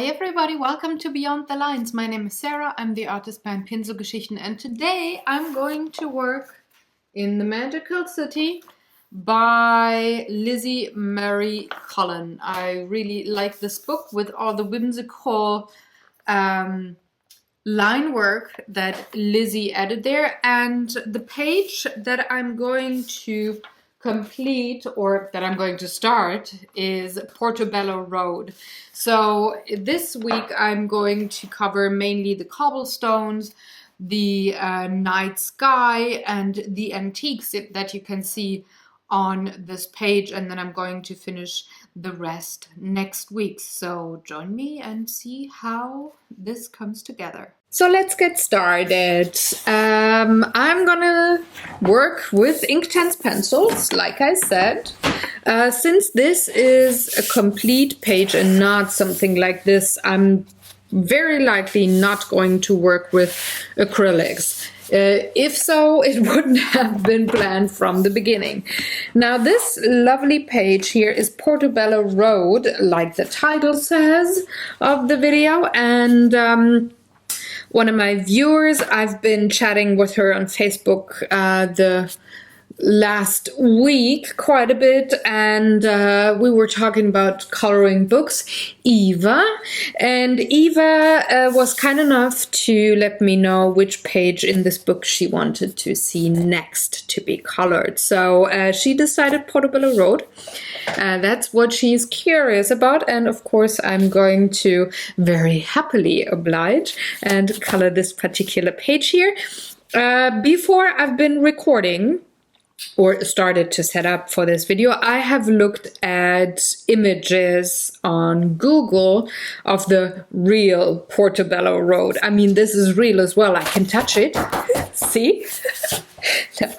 Hi everybody, welcome to Beyond the Lines. My name is Sarah, I'm the artist behind Pinselgeschichten, and today I'm going to work in the Magical City by Lizzie Mary Collin. I really like this book with all the whimsical line work that Lizzie added there, and the page that I'm going to complete, or that I'm going to start, is Portobello Road. So this week I'm going to cover mainly the cobblestones, the night sky, and the antiques that you can see on this page, and then I'm going to finish the rest next week. So join me and see how this comes together. So let's get started. I'm gonna work with Inktense pencils, like I said. Since this is a complete page and not something like this, I'm very likely not going to work with acrylics. If so, it wouldn't have been planned from the beginning. Now, this lovely page here is Portobello Road, like the title says of the video, and one of my viewers, I've been chatting with her on Facebook the last week quite a bit, and we were talking about coloring books, Eva, and Eva was kind enough to let me know which page in this book she wanted to see next to be colored. So she decided Portobello Road. That's what she's curious about, and of course I'm going to very happily oblige and color this particular page here. Before I've been recording or started to set up for this video, I have looked at images on Google of the real Portobello Road. I mean, this is real as well. I can touch it. See? No.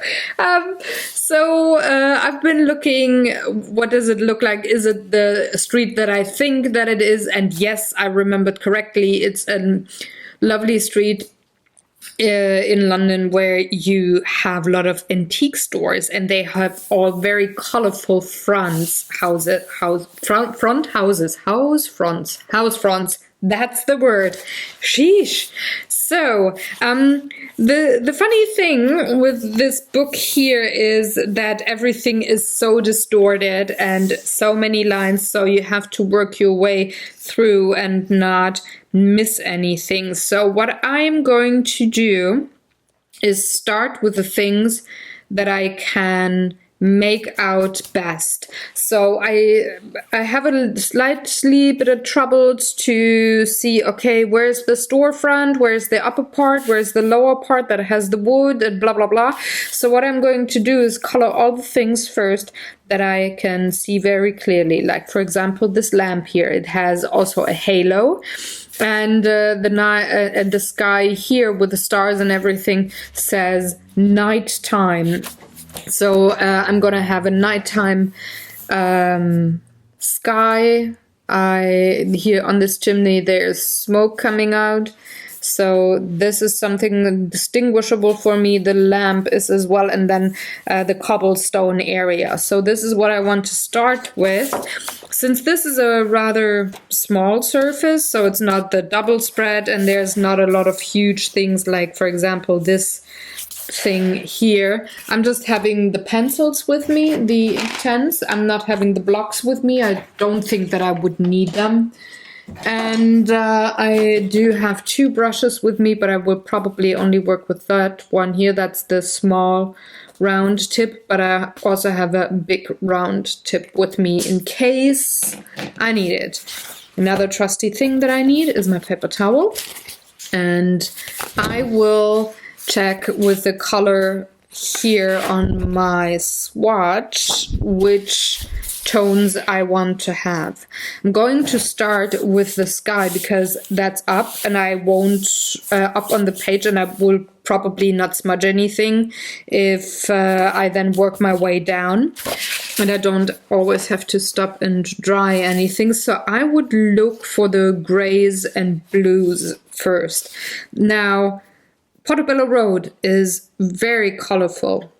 So I've been looking, what does it look like? Is it the street that I think that it is? And yes, I remembered correctly. It's a lovely street in London where you have a lot of antique stores, and they have all very colorful house fronts. That's the word. Sheesh. So, the funny thing with this book here is that everything is so distorted and so many lines, so you have to work your way through and not miss anything. So what I'm going to do is start with the things that I can make out best. So I have a slightly bit of trouble to see, okay, where's the storefront, where's the upper part, where's the lower part that has the wood, and blah blah blah. So what I'm going to do is color all the things first that I can see very clearly. Like, for example, this lamp here, it has also a halo, and the sky here with the stars and everything says nighttime. So I'm gonna have a nighttime sky. Here on this chimney there's smoke coming out, so this is something distinguishable for me. The lamp is as well, and then the cobblestone area. So this is what I want to start with. Since this is a rather small surface, so it's not the double spread, and there's not a lot of huge things like, for example, this thing here. I'm just having the pencils with me, the Inktense. I'm not having the blocks with me. I don't think that I would need them. And I do have two brushes with me, but I will probably only work with that one here. That's the small round tip, but I also have a big round tip with me in case I need it. Another trusty thing that I need is my paper towel, and I will check with the color here on my swatch which tones I want to have. I'm going to start with the sky because that's up, and I won't up on the page, and I will probably not smudge anything if I then work my way down, and I don't always have to stop and dry anything. So I would look for the grays and blues first. Now, Portobello Road is very colorful.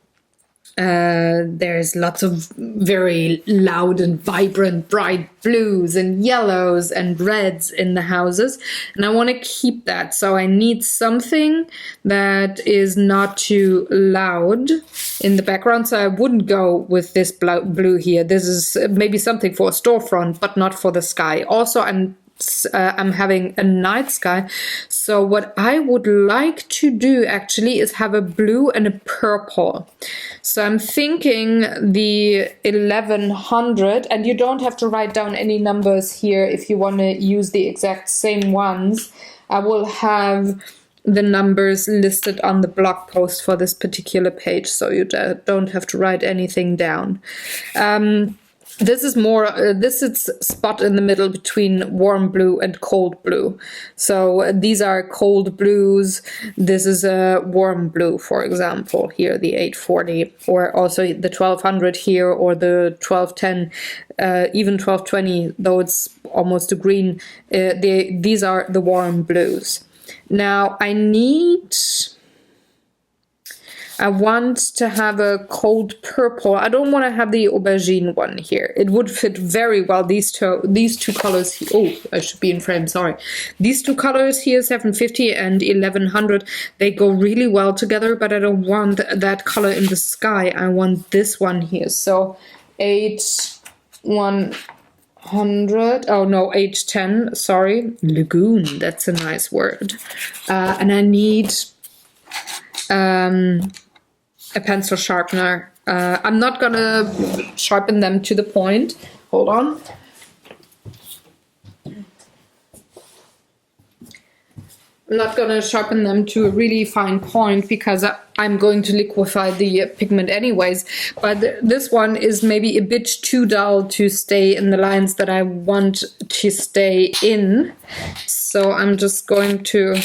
There's lots of very loud and vibrant bright blues and yellows and reds in the houses, and I want to keep that. So I need something that is not too loud in the background. So I wouldn't go with this blue here. This is maybe something for a storefront, but not for the sky. Also, I'm having a night sky. So what I would like to do actually is have a blue and a purple. So I'm thinking the 1100, and you don't have to write down any numbers here if you want to use the exact same ones. I will have the numbers listed on the blog post for this particular page, so you don't have to write anything down. This is more, this is spot in the middle between warm blue and cold blue. So these are cold blues. This is a warm blue, for example, here, the 840, or also the 1200 here, or the 1210, even 1220, though it's almost a green. These are the warm blues. Now I want to have a cold purple. I don't want to have the aubergine one here. It would fit very well, these two colors. Oh, I should be in frame, sorry. These two colors here, 750 and 1100, they go really well together, but I don't want that color in the sky. I want this one here. So 8100, oh no, 810, sorry. Lagoon, that's a nice word. And I need a pencil sharpener. I'm not gonna sharpen them to the point. Hold on. I'm not gonna sharpen them to a really fine point because I'm going to liquefy the pigment anyways. But this one is maybe a bit too dull to stay in the lines that I want to stay in. So I'm just going to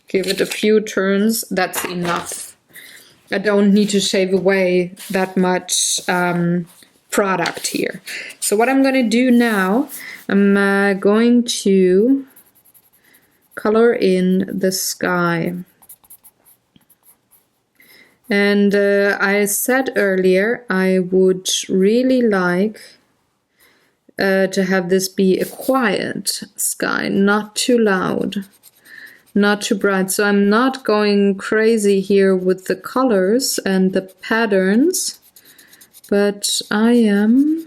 give it a few turns. That's enough. I don't need to shave away that much product here. So what I'm going to do now, I'm going to color in the sky. And I said earlier I would really like to have this be a quiet sky, not too loud. Not too bright, so I'm not going crazy here with the colors and the patterns, but I am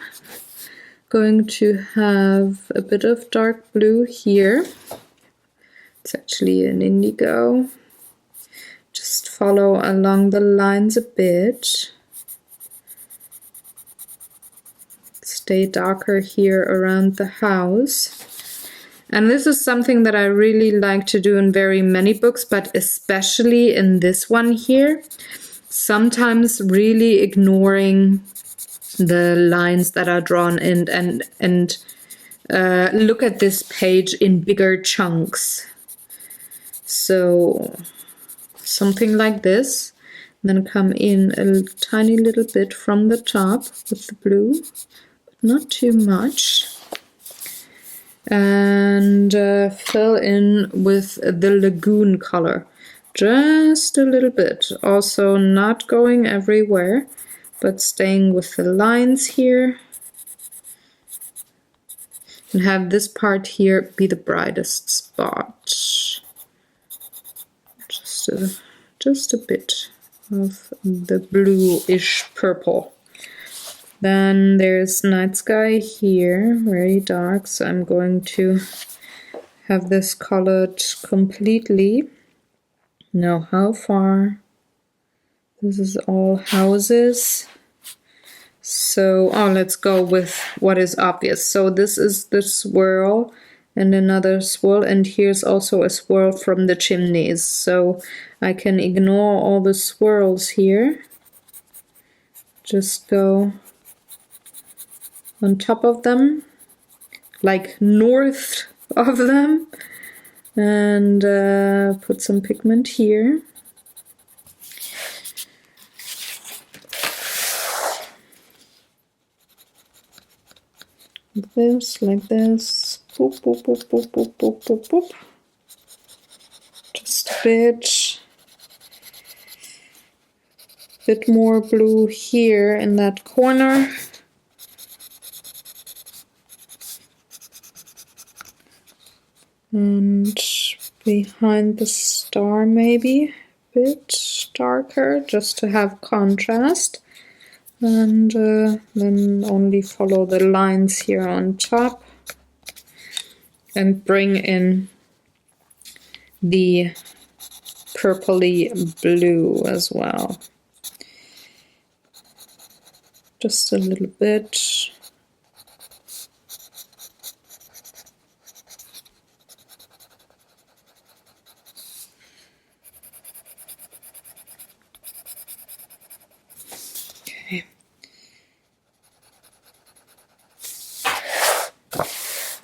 going to have a bit of dark blue here. It's actually an indigo. Just follow along the lines a bit. Stay darker here around the house. And this is something that I really like to do in very many books, but especially in this one here. Sometimes really ignoring the lines that are drawn in and look at this page in bigger chunks. So something like this. Then come in a tiny little bit from the top with the blue, but not too much. And fill in with the lagoon color, just a little bit. Also not going everywhere, but staying with the lines here. And have this part here be the brightest spot. Just a bit of the bluish purple. Then there's night sky here, very dark, so I'm going to have this colored completely. Now how far? This is all houses. So, let's go with what is obvious. So this is the swirl and another swirl, and here's also a swirl from the chimneys. So I can ignore all the swirls here. Just go on top of them, like north of them, and put some pigment here. Like this, boop, boop, boop, boop, boop, boop, boop, boop. Just a bit more blue here in that corner. And behind the star maybe a bit darker, just to have contrast. And then only follow the lines here on top and bring in the purpley blue as well. Just a little bit. Okay.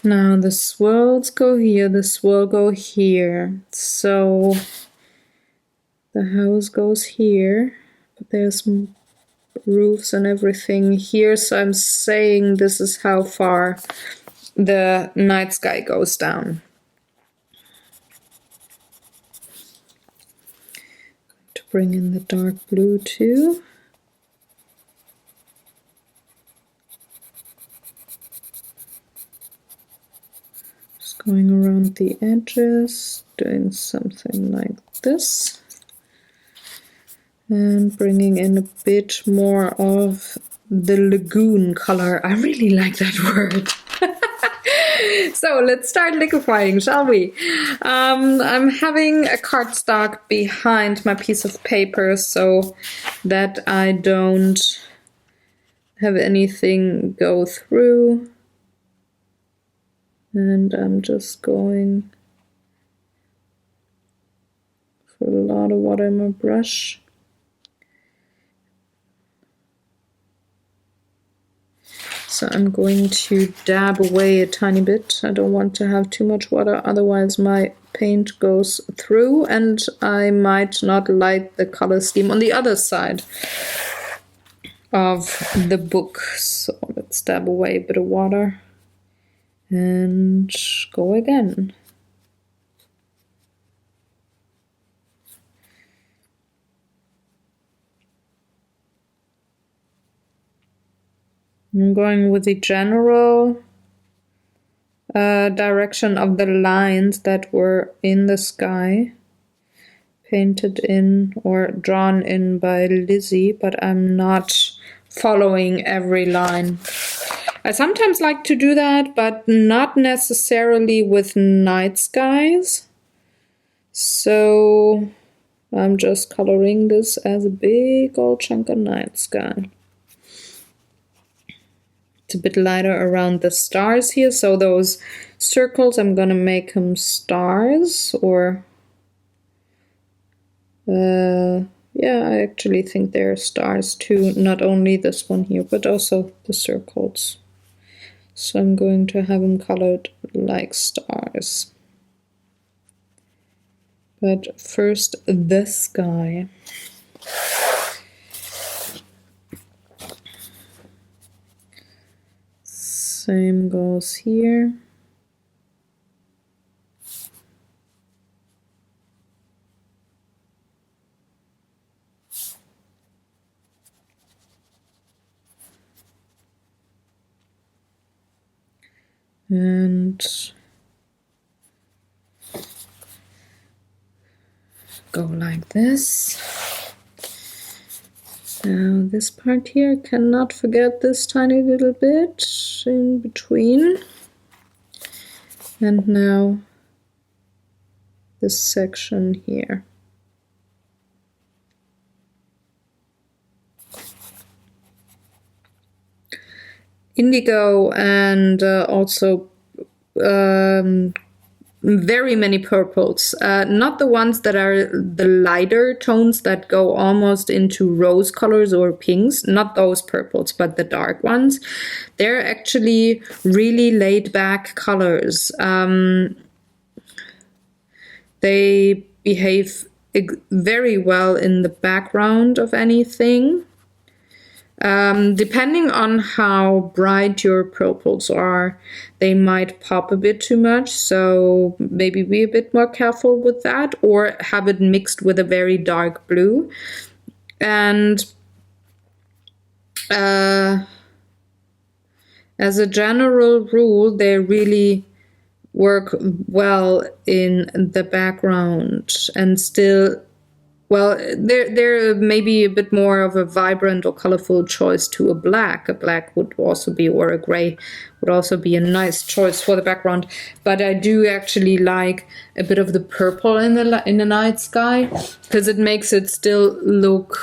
Now the swirls go here, the swirl go here. So the house goes here, but there's roofs and everything here, so I'm saying this is how far the night sky goes down. To bring in the dark blue too. Just going around the edges, doing something like this. And bringing in a bit more of the lagoon color. I really like that word. So let's start liquefying, shall we? I'm having a cardstock behind my piece of paper so that I don't have anything go through. And I'm just going for a lot of water in my brush. So I'm going to dab away a tiny bit. I don't want to have too much water, otherwise my paint goes through and I might not light the color scheme on the other side of the book. So let's dab away a bit of water and go again. I'm going with the general direction of the lines that were in the sky, painted in or drawn in by Lizzie, but I'm not following every line. I sometimes like to do that, but not necessarily with night skies. So I'm just coloring this as a big old chunk of night sky. It's a bit lighter around the stars here, so those circles, I'm gonna make them stars, or yeah, I actually think they're stars too, not only this one here, but also the circles. So I'm going to have them colored like stars. But first, the sky. Same goes here. And go like this. Now this part here, cannot forget this tiny little bit in between. And now this section here. Indigo and also very many purples, not the ones that are the lighter tones that go almost into rose colors or pinks, not those purples, but the dark ones. They're actually really laid back colors. They behave very well in the background of anything. Depending on how bright your purples are, they might pop a bit too much, so maybe be a bit more careful with that, or have it mixed with a very dark blue. And As a general rule, they really work well in the background and still, well, they're maybe a bit more of a vibrant or colorful choice to a black. A black would also be, or a gray would also be a nice choice for the background. But I do actually like a bit of the purple in the night sky, because it makes it still look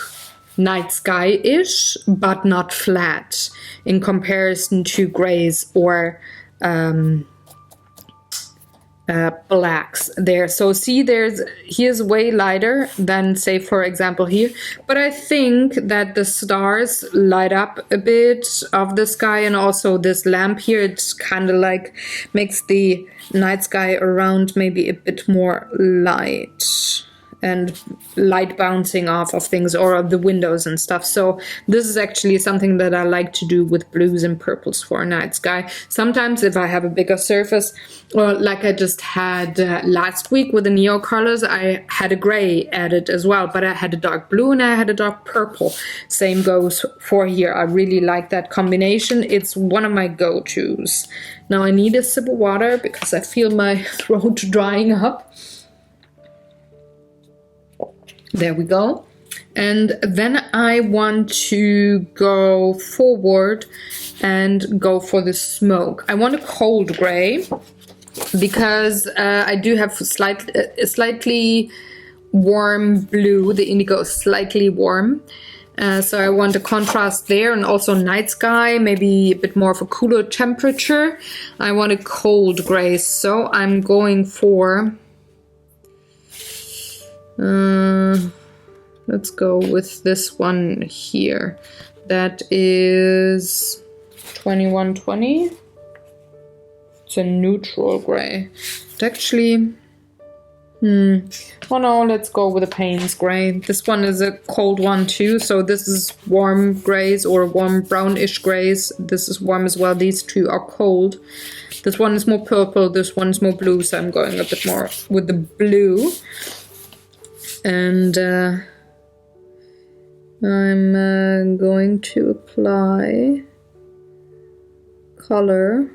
night sky-ish, but not flat in comparison to grays or blacks there. So see, here's way lighter than, say, for example here, but I think that the stars light up a bit of the sky, and also this lamp here, it's kind of like makes the night sky around maybe a bit more light, and light bouncing off of things or of the windows and stuff. So this is actually something that I like to do with blues and purples for a night sky. Sometimes if I have a bigger surface, or like I just had last week with the neo colors, I had a gray added as well, but I had a dark blue and I had a dark purple. Same goes for here. I really like that combination. It's one of my go-tos. Now I need a sip of water because I feel my throat drying up. There we go. And then I want to go forward and go for the smoke. I want a cold gray because I do have a slightly warm blue. The indigo is slightly warm. So I want a contrast there, and also night sky, maybe a bit more of a cooler temperature. I want a cold gray, so I'm going for... let's go with this one here. That is 2120. It's a neutral gray. It actually... Oh no, let's go with a Payne's gray. This one is a cold one too, so this is warm grays or warm brownish grays. This is warm as well. These two are cold. This one is more purple, this one is more blue, so I'm going a bit more with the blue. And I'm going to apply color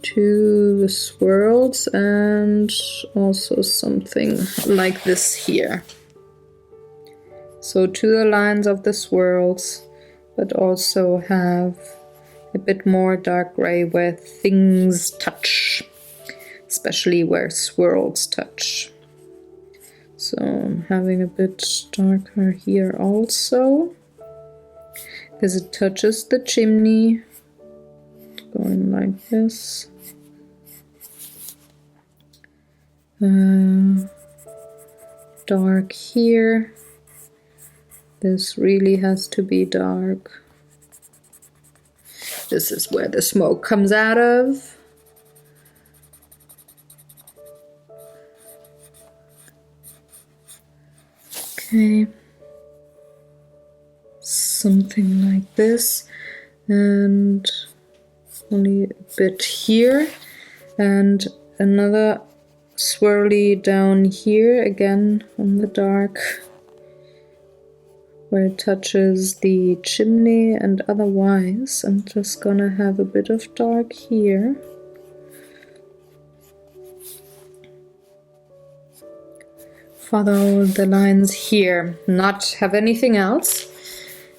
to the swirls and also something like this here. So to the lines of the swirls, but also have a bit more dark gray where things touch, especially where swirls touch. So I'm having a bit darker here also, because it touches the chimney, going like this. Dark here. This really has to be dark. This is where the smoke comes out of. Okay, something like this, and only a bit here, and another swirly down here, again on the dark, where it touches the chimney, and otherwise I'm just gonna have a bit of dark here. Follow the lines here, not have anything else,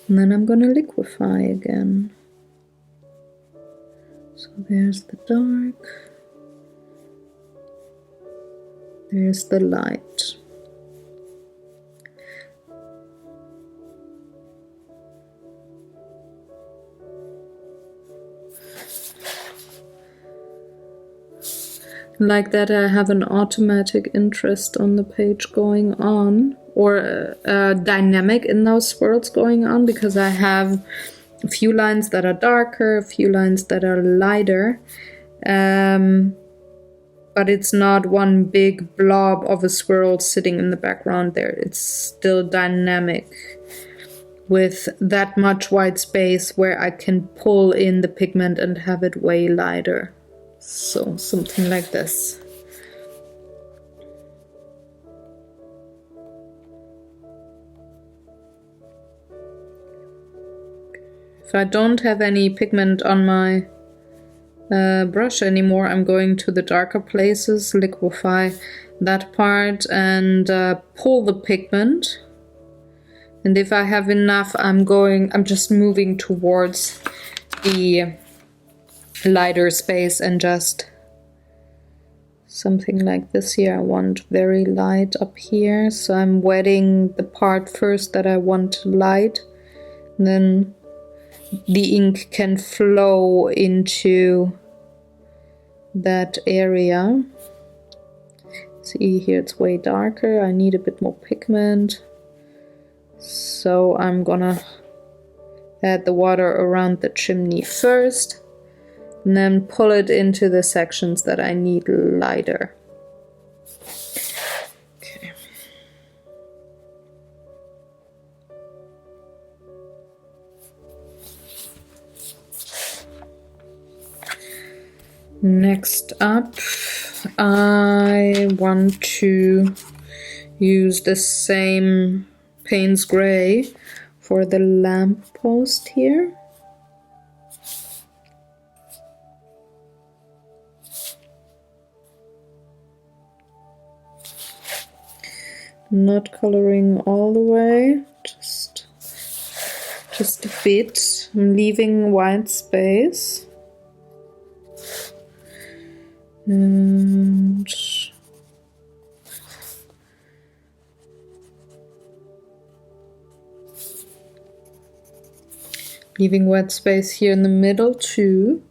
and then I'm gonna liquefy again. So there's the dark, there's the light. Like that, I have an automatic interest on the page going on, or a dynamic in those swirls going on, because I have a few lines that are darker, a few lines that are lighter, but it's not one big blob of a swirl sitting in the background there. It's still dynamic with that much white space where I can pull in the pigment and have it way lighter. So something like this. If I don't have any pigment on my brush anymore, I'm going to the darker places, liquefy that part and pull the pigment. And if I have enough, I'm just moving towards the lighter space and just something like this here. I want very light up here, so I'm wetting the part first that I want light, and then the ink can flow into that area. See here, it's way darker. I need a bit more pigment, so I'm gonna add the water around the chimney first and then pull it into the sections that I need lighter. Okay. Next up, I want to use the same Payne's Gray for the lamp post here. Not coloring all the way, just a bit. I'm leaving white space. And leaving white space here in the middle too.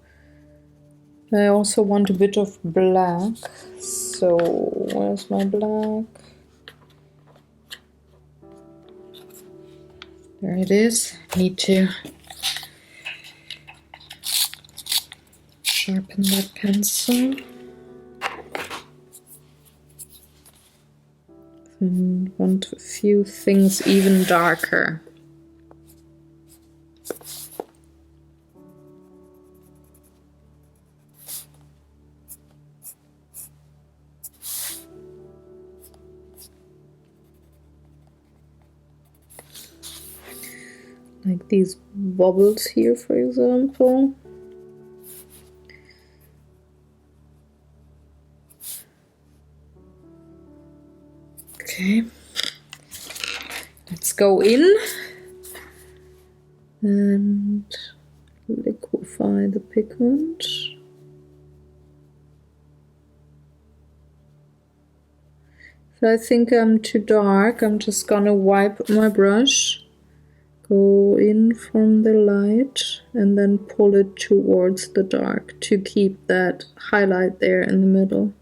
I also want a bit of black. So where's my black? There it is. Need to sharpen that pencil. And want a few things even darker. Like these bubbles here, for example. Okay, let's go in and liquefy the pigment. If I think I'm too dark, I'm just gonna wipe my brush, go in from the light, and then pull it towards the dark to keep that highlight there in the middle.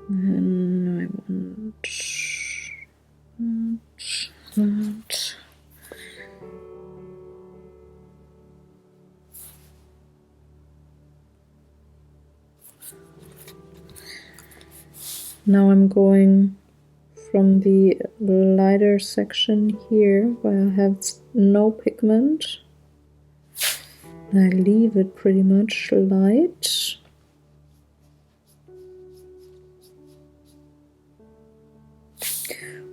And I want that. Now I'm going from the lighter section here where I have no pigment. I leave it pretty much light.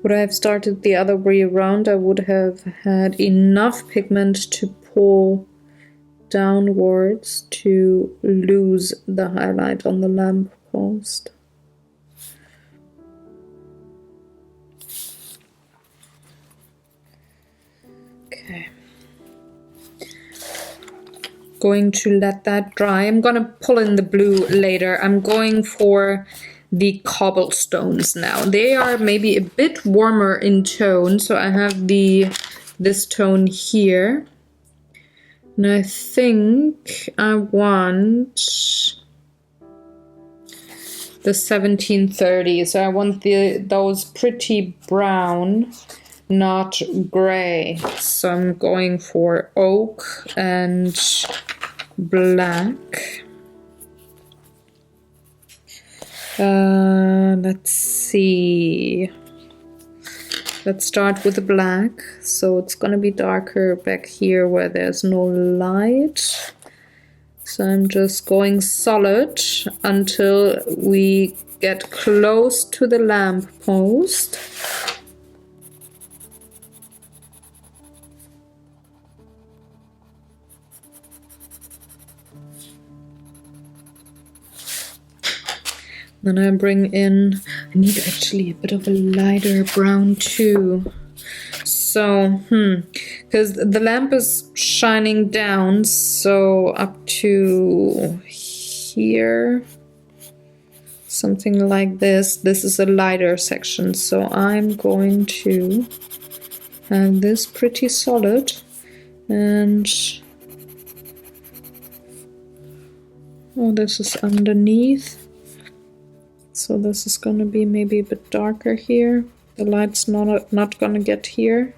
Would I have started the other way around, I would have had enough pigment to pull downwards to lose the highlight on the lamp post. Okay. Going to let that dry. I'm gonna pull in the blue later. I'm going for the cobblestones now. They are maybe a bit warmer in tone, so I have this tone here, and I think I want the 1730. So I want those pretty brown, not gray. So I'm going for oak and black. Let's see. Let's start with the black. So it's gonna be darker back here where there's no light. So I'm just going solid until we get close to the lamp post. Then I bring in, I need actually a bit of a lighter brown too. So, because the lamp is shining down, so up to here, something like this. This is a lighter section, so I'm going to have this pretty solid, and oh, this is underneath. So this is going to be maybe a bit darker here. The light's not going to get here.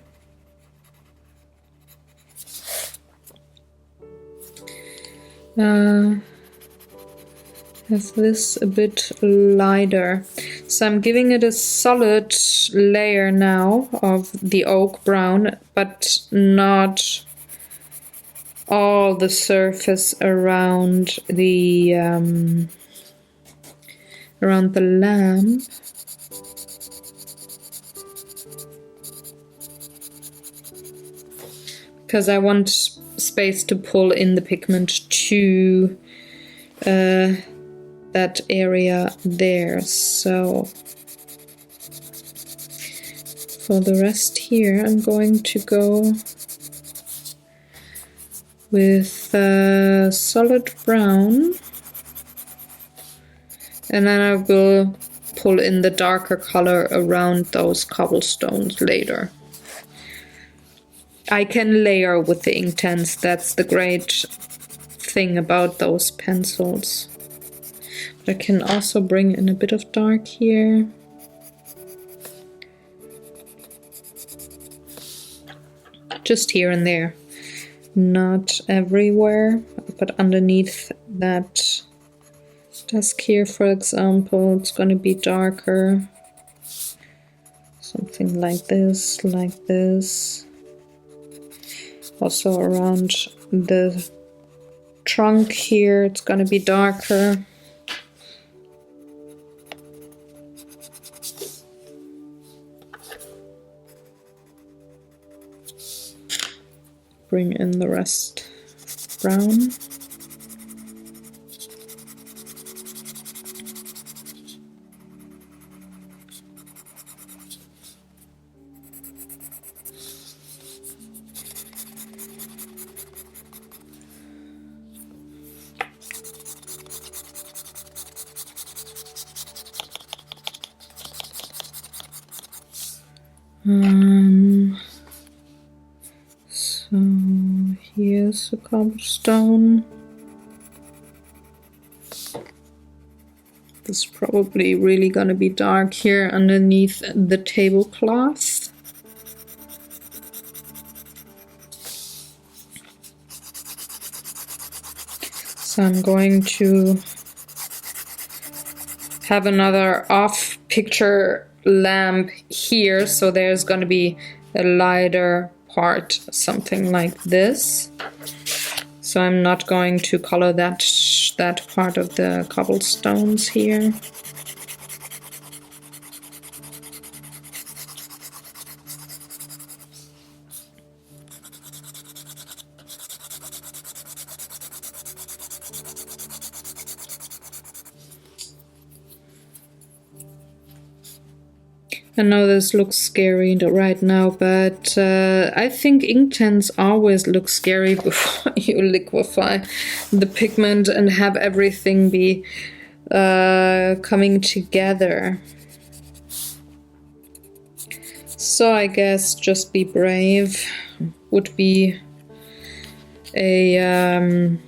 Have this a bit lighter. So I'm giving it a solid layer now of the oak brown, but not all the surface around the lamp. Because I want space to pull in the pigment to that area there. So for the rest here, I'm going to go with solid brown, and then I will pull in the darker color around those cobblestones later. I can layer with the Inktense. That's the great thing about those pencils. But I can also bring in a bit of dark here. Just here and there. Not everywhere, but underneath that desk here, for example, it's going to be darker. Something like this, like this. Also around the trunk here, it's going to be darker. Bring in the rest brown. So here's a cobblestone. This is probably really gonna be dark here underneath the tablecloth. So I'm going to have another off picture lamp here, so there's going to be a lighter part, something like this. So I'm not going to color that part of the cobblestones here. I know this looks scary right now, but I think Inktense always looks scary before you liquefy the pigment and have everything be coming together. So I guess just be brave would be an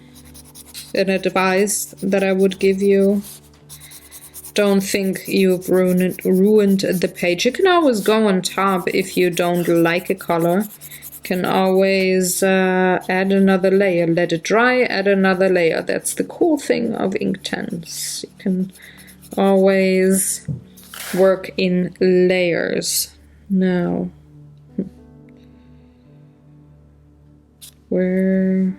advice that I would give you. Don't think you've ruined the page. You can always go on top if you don't like a color. You can always add another layer. Let it dry, add another layer. That's the cool thing of Inktense. You can always work in layers. Now, where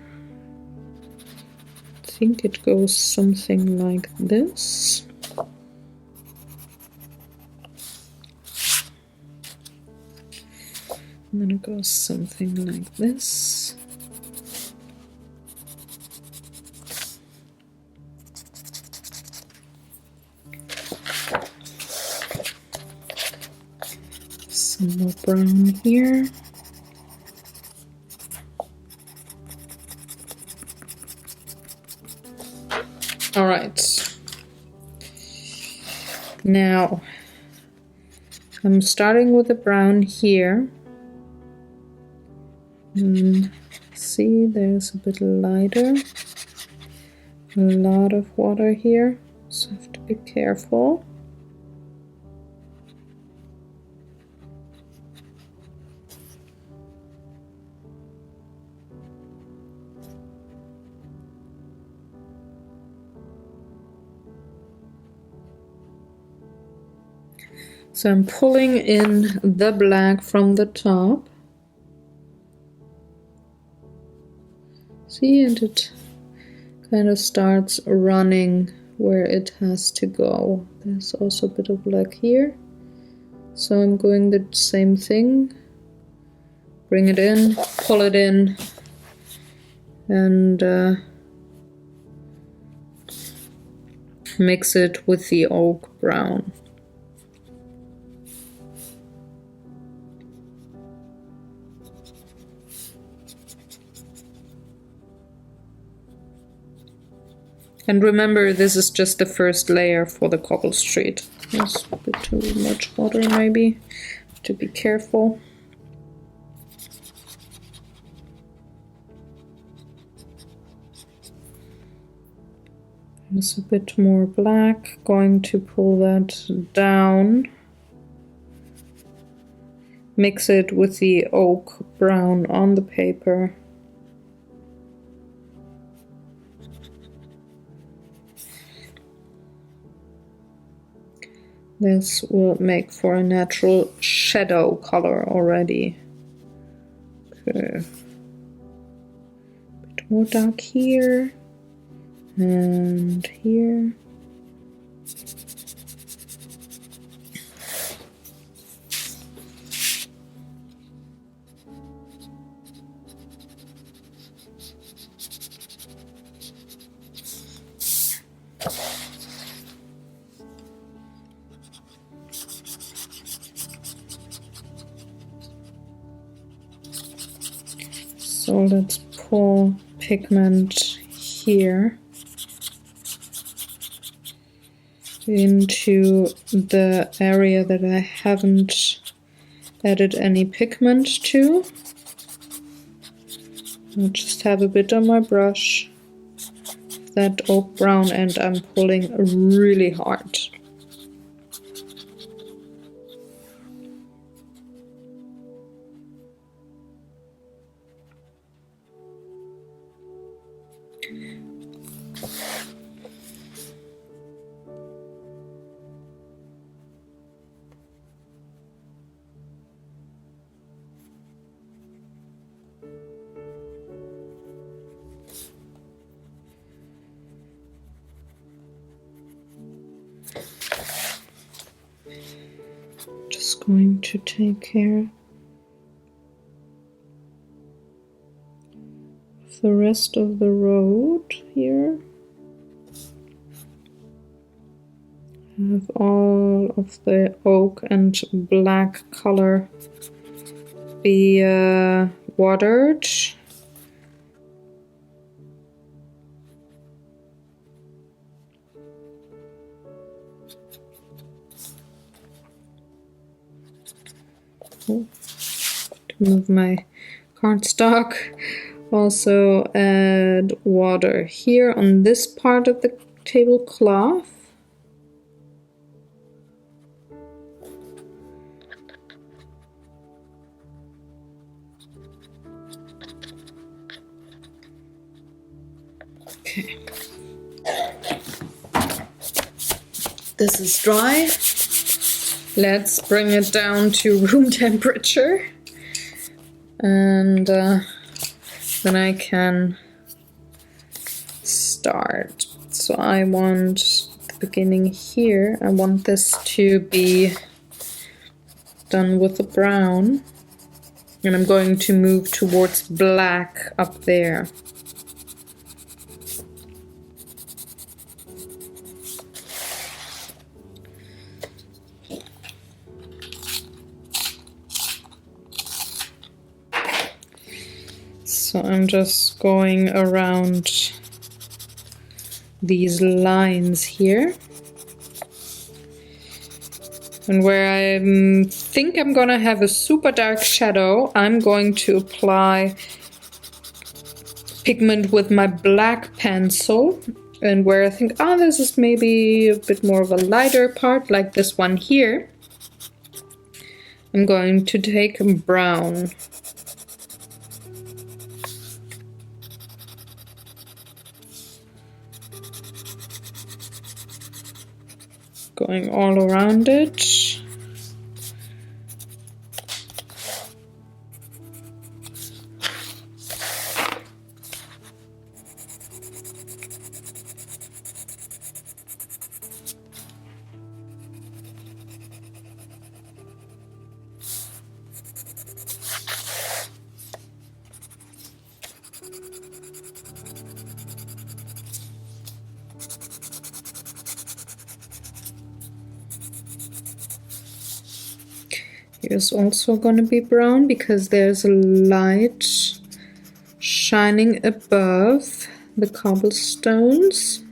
I think it goes something like this. And then it goes something like this. Some more brown here. All right. Now, I'm starting with the brown here. And see, there's a bit lighter. A lot of water here, so I have to be careful. So I'm pulling in the black from the top. See, and it kind of starts running where it has to go. There's also a bit of black here. So I'm going the same thing. Bring it in, pull it in, and mix it with the oak brown. And remember, this is just the first layer for the cobble street. There's a bit too much water maybe, to be careful. There's a bit more black, going to pull that down. Mix it with the oak brown on the paper. This will make for a natural shadow color already. Okay. A bit more dark here and here. So let's pull pigment here into the area that I haven't added any pigment to. I'll just have a bit on my brush, that oak brown, and I'm pulling really hard. Just going to take care of the rest of the road here. Have all of the oak and black color be watered. To move my cardstock. Also add water here on this part of the tablecloth. Okay. This is dry. Let's bring it down to room temperature, and then I can start. So I want the beginning here, I want this to be done with the brown. And I'm going to move towards black up there. So I'm just going around these lines here. And where I think I'm gonna have a super dark shadow, I'm going to apply pigment with my black pencil. And where I think, oh, this is maybe a bit more of a lighter part, like this one here, I'm going to take brown. Going all around it. Here's also going to be brown because there's a light shining above the cobblestones.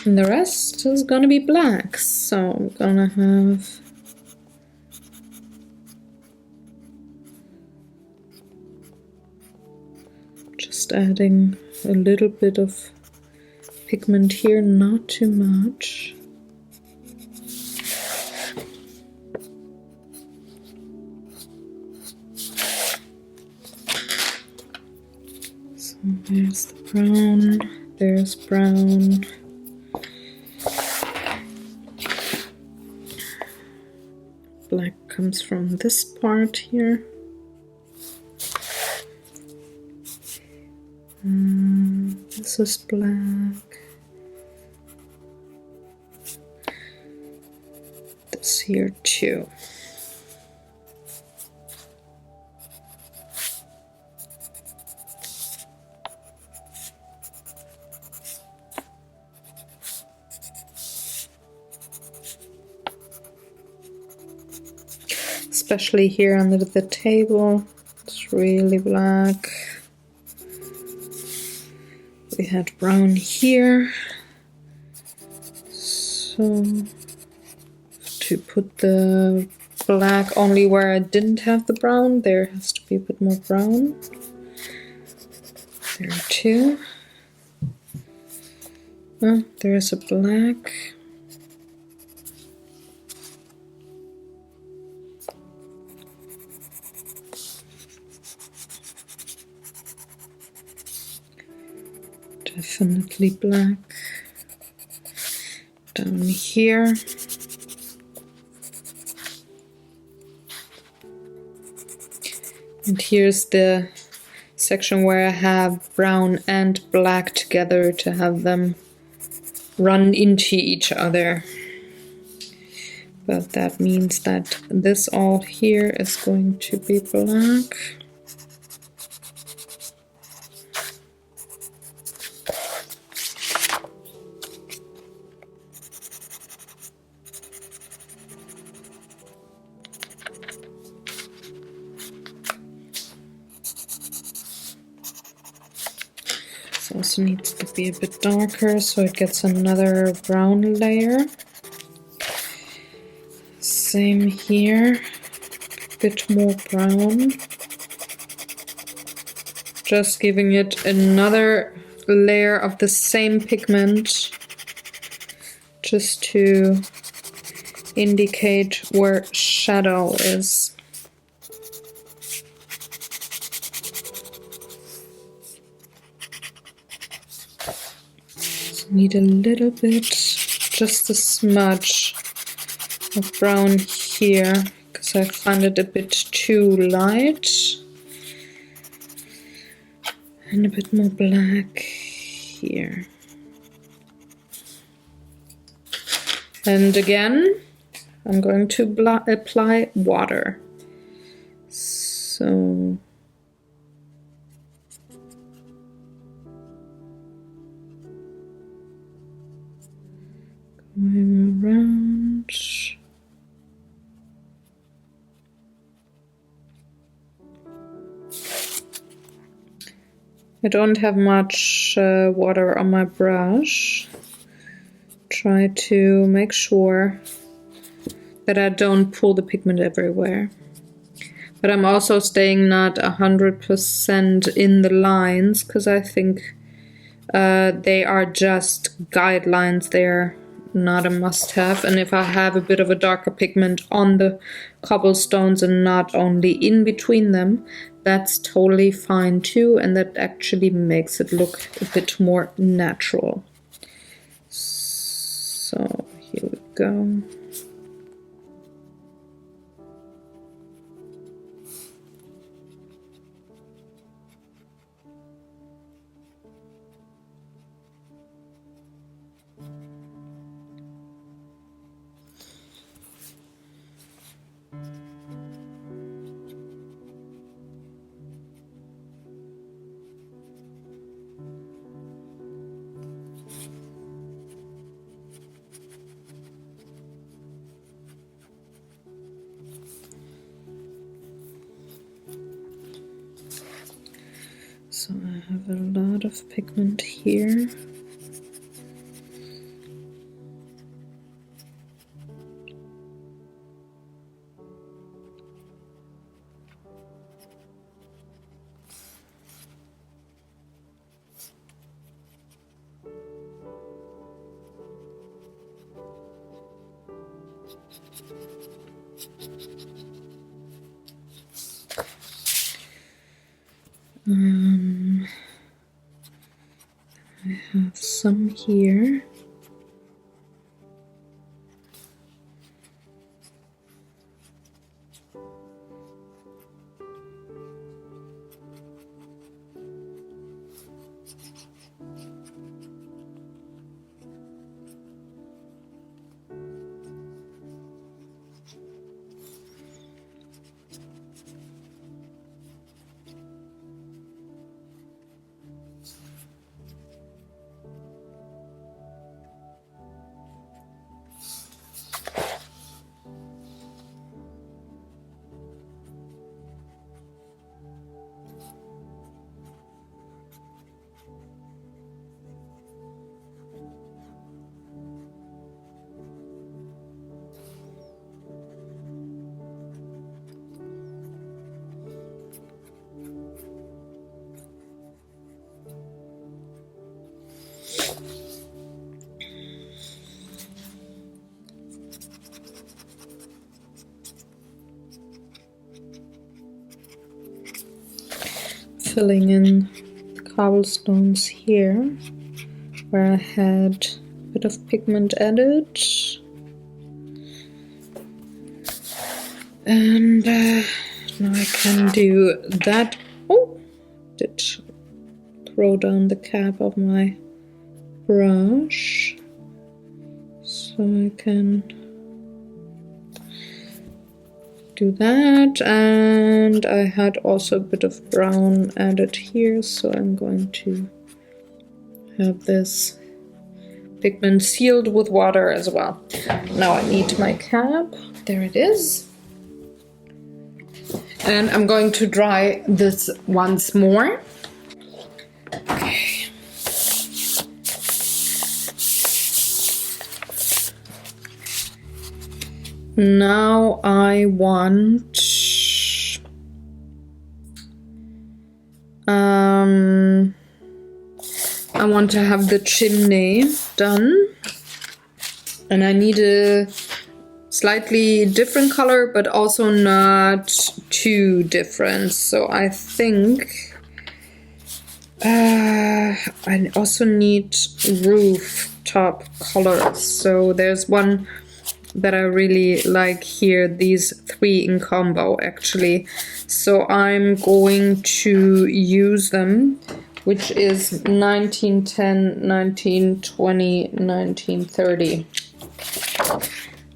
And the rest is going to be black. So I'm going to have just adding a little bit of pigment here, not too much. So there's the brown, there's brown. Black comes from this part here. This is black. This here too. Especially here under the table, it's really black. We had brown here, so to put the black only where I didn't have the brown, there has to be a bit more brown. There too. Oh, there's a black. Definitely black. Down here. And here's the section where I have brown and black together to have them run into each other. But that means that this all here is going to be black. Also needs to be a bit darker so it gets another brown layer. Same here, a bit more brown. Just giving it another layer of the same pigment just to indicate where shadow is. Need a little bit, just a smudge of brown here, because I find it a bit too light. And a bit more black here. And again, I'm going to apply water. So going around. I don't have much water on my brush. Try to make sure that I don't pull the pigment everywhere. But I'm also staying not 100% in the lines, because I think they are just guidelines. They're not a must-have. And if I have a bit of a darker pigment on the cobblestones and not only in between them, that's totally fine too, and that actually makes it look a bit more natural. So here we go. So I have a lot of pigment here. I have some here. Filling in the cobblestones here where I had a bit of pigment added. And now I can do that. Oh, did throw down the cap of my brush. So I can do that, and I had also a bit of brown added here, so I'm going to have this pigment sealed with water as well. Now I need my cap. There it is. And I'm going to dry this once more. Okay. Now I want to have the chimney done, and I need a slightly different color, but also not too different. So I think I also need rooftop colors. So there's one that I really like here, these three in combo actually. So I'm going to use them, which is 1910, 1920, 1930.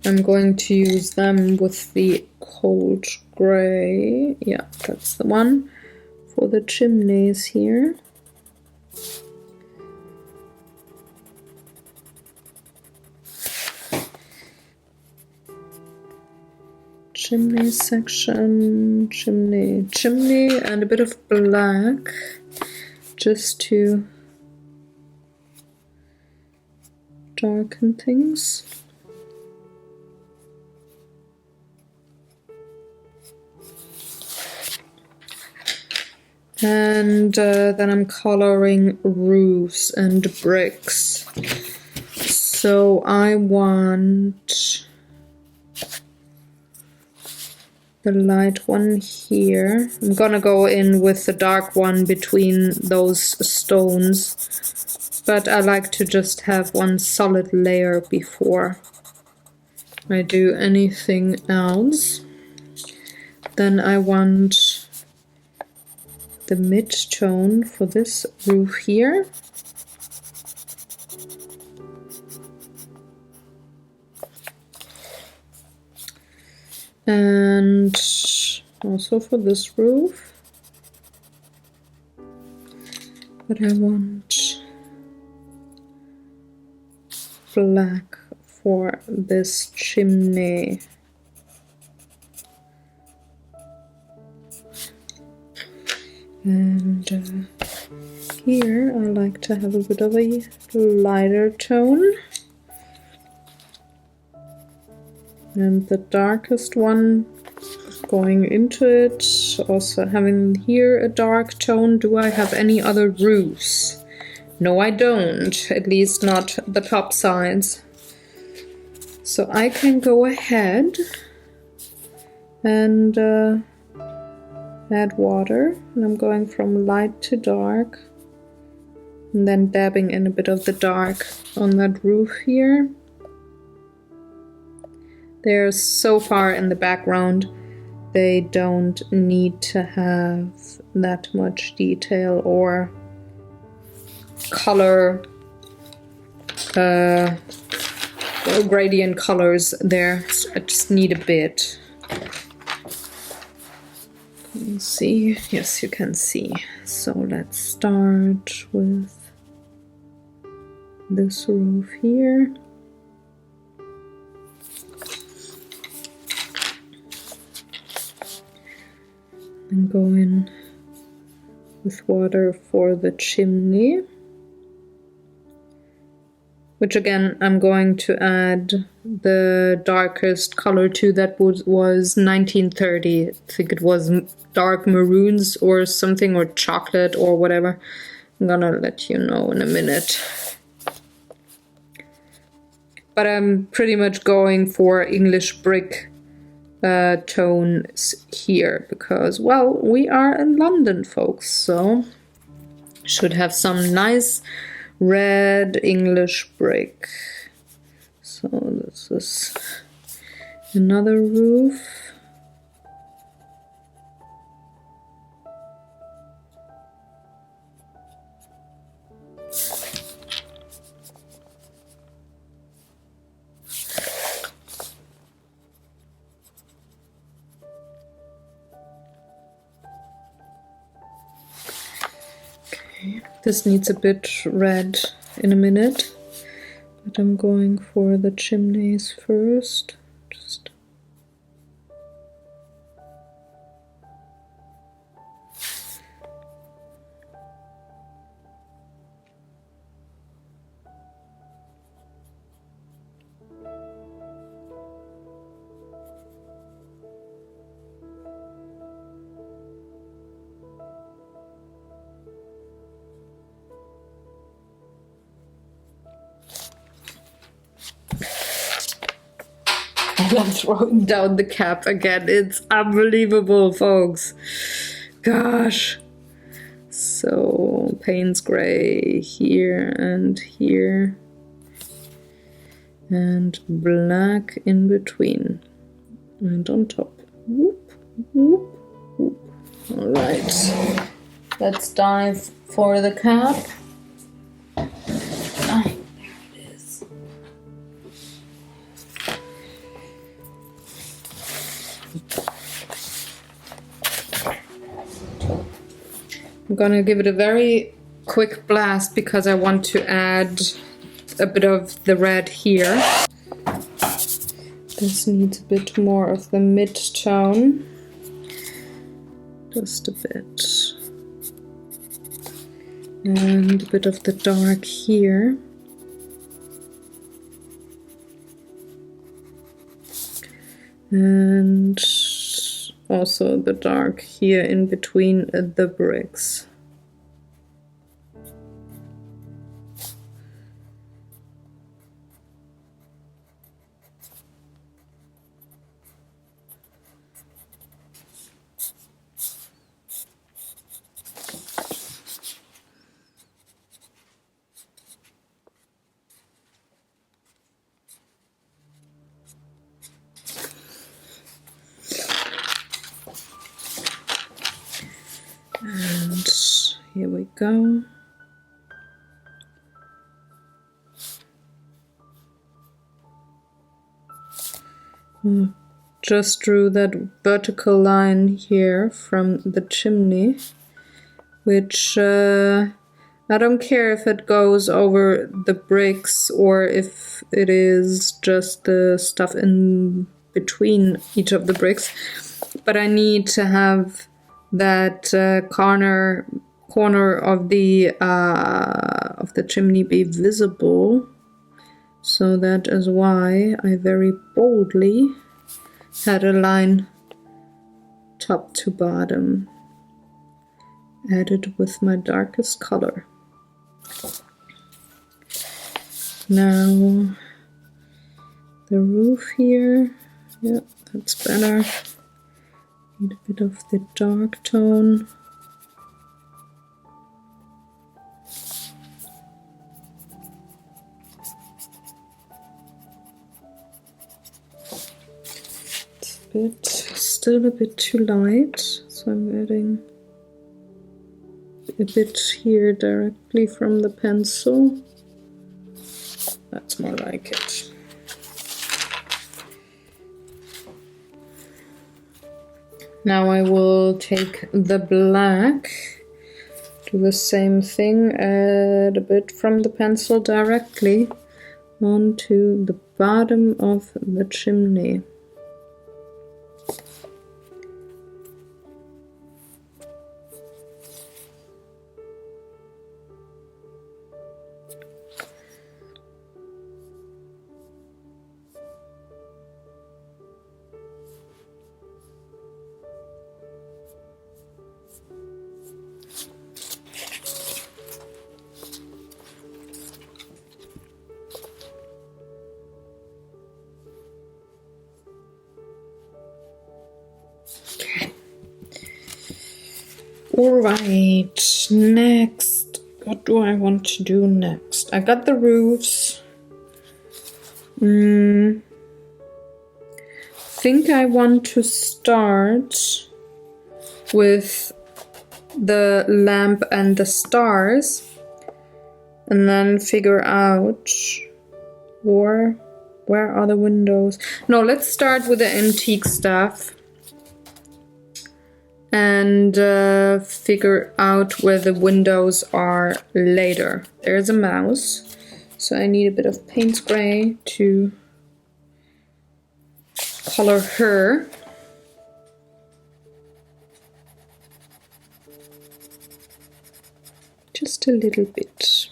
I'm going to use them with the cold gray. Yeah, that's the one for the chimneys here. Chimney section, chimney, and a bit of black just to darken things. And then I'm coloring roofs and bricks. So I want the light one here. I'm gonna go in with the dark one between those stones, but I like to just have one solid layer before I do anything else. Then I want the mid-tone for this roof here. And also for this roof. But I want black for this chimney. And here I like to have a bit of a lighter tone. And the darkest one going into it, also having here a dark tone. Do I have any other roofs? No, I don't, at least not the top sides. So I can go ahead and add water, and I'm going from light to dark and then dabbing in a bit of the dark on that roof here. They're so far in the background, they don't need to have that much detail or color, gradient colors there. So I just need a bit. Can you see? Yes, you can see. So let's start with this roof here. And go in with water for the chimney, which again I'm going to add the darkest color to. That was 1930. I think it was dark maroons or something, or chocolate or whatever. I'm gonna let you know in a minute. But I'm pretty much going for English brick tones here because, well, we are in London, folks, so should have some nice red English brick. So this is another roof. This needs a bit red in a minute, but I'm going for the chimneys first. Just and I'm throwing down the cap again. It's unbelievable, folks. Gosh. So Payne's gray here and here, and black in between and on top. Whoop, whoop, whoop. All right, let's dive for the cap. Ah, there it is. I'm gonna give it a very quick blast because I want to add a bit of the red here. This needs a bit more of the mid-tone. Just a bit. And a bit of the dark here. And also the dark here in between the bricks. And here we go. Just drew that vertical line here from the chimney, which I don't care if it goes over the bricks or if it is just the stuff in between each of the bricks, but I need to have that corner of the chimney be visible. So that is why I very boldly had a line top to bottom, added with my darkest color. Now the roof here, yeah, that's better. Need a bit of the dark tone. Still a bit too light, so I'm adding a bit here directly from the pencil. That's more like it. Now I will take the black, do the same thing, add a bit from the pencil directly onto the bottom of the chimney. Alright, next. What do I want to do next? I got the roofs. Think I want to start with the lamp and the stars and then figure out where are the windows. No, let's start with the antique stuff and figure out where the windows are later. There's a mouse, so I need a bit of paint spray to color her. Just a little bit.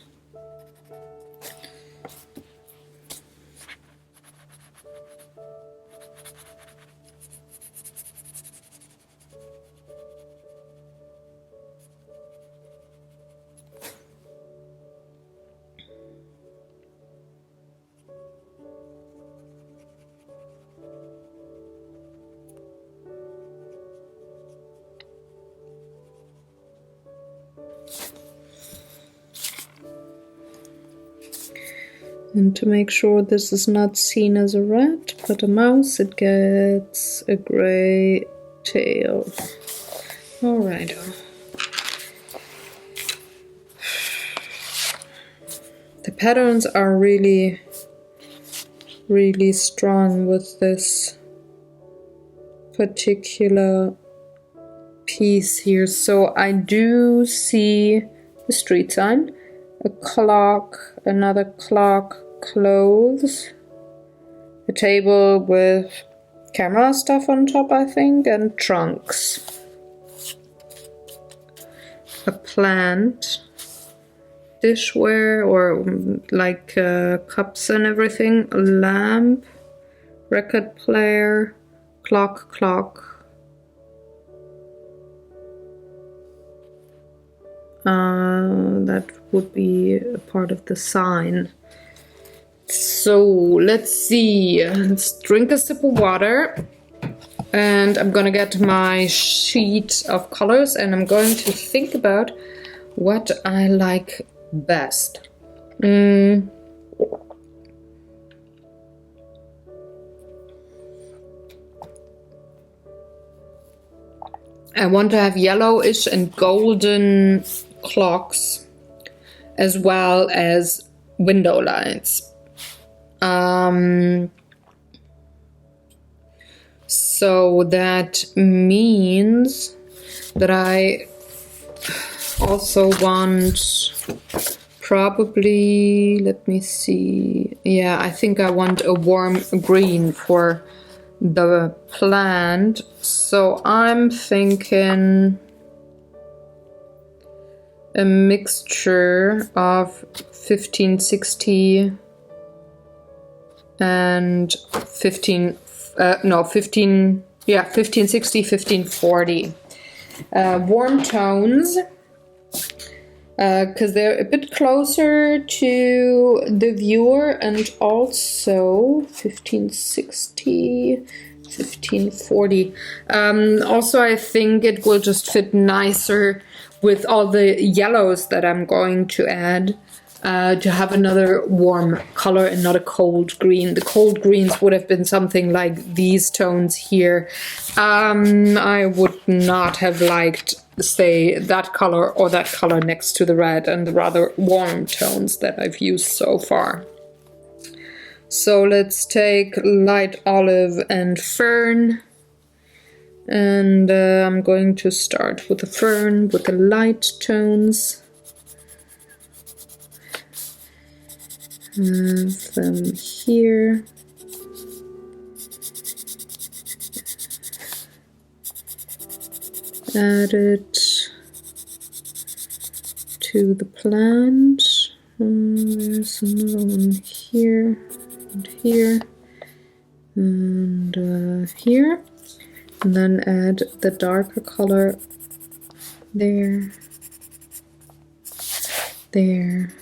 And to make sure this is not seen as a rat, but a mouse, it gets a gray tail. Alright. The patterns are really strong with this particular piece here. So I do see a street sign, a clock, another clock, clothes, a table with camera stuff on top, I think, and trunks. A plant, dishware or like cups and everything, a lamp, record player, clock. That would be a part of the sign. So let's see. Let's drink a sip of water. And I'm gonna get my sheet of colors and I'm going to think about what I like best. I want to have yellowish and golden clocks as well as window lights. So that means that I also want probably, let me see, yeah, I think I want a warm green for the plant. So I'm thinking a mixture of 1560 and 1560, 1540. Warm tones, because they're a bit closer to the viewer, and also 1560, 1540. Also, I think it will just fit nicer with all the yellows that I'm going to add. To have another warm color and not a cold green. The cold greens would have been something like these tones here. I would not have liked, say, that color or that color next to the red and the rather warm tones that I've used so far. So let's take light olive and fern. And I'm going to start with the fern, with the light tones. Have them here. Add it to the plant. There's another one here and here and here. And then add the darker color there, there.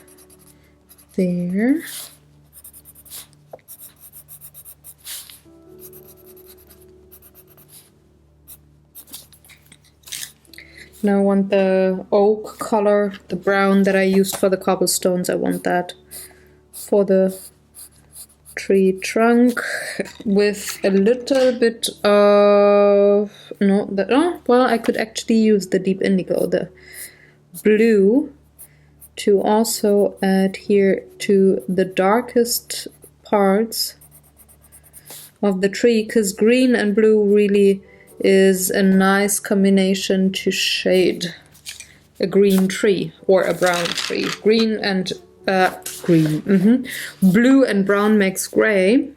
Now I want the oak color, the brown that I used for the cobblestones. I want that for the tree trunk with a little bit of, well, I could actually use the deep indigo, the blue, to also add here to the darkest parts of the tree, because green and blue really is a nice combination to shade a green tree or a brown tree. Blue and brown makes gray,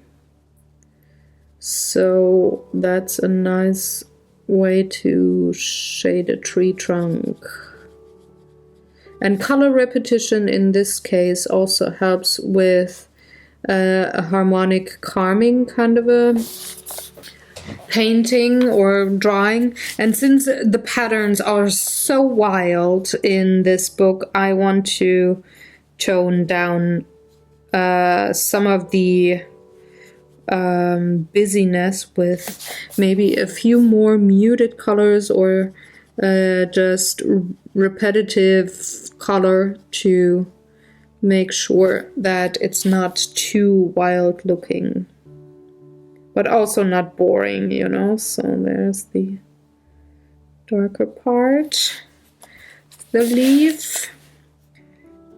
so that's a nice way to shade a tree trunk. And color repetition in this case also helps with a harmonic calming kind of a painting or drawing. And since the patterns are so wild in this book, I want to tone down some of the busyness with maybe a few more muted colors or just repetitive color to make sure that it's not too wild looking, but also not boring, you know. So there's the darker part, the leaf,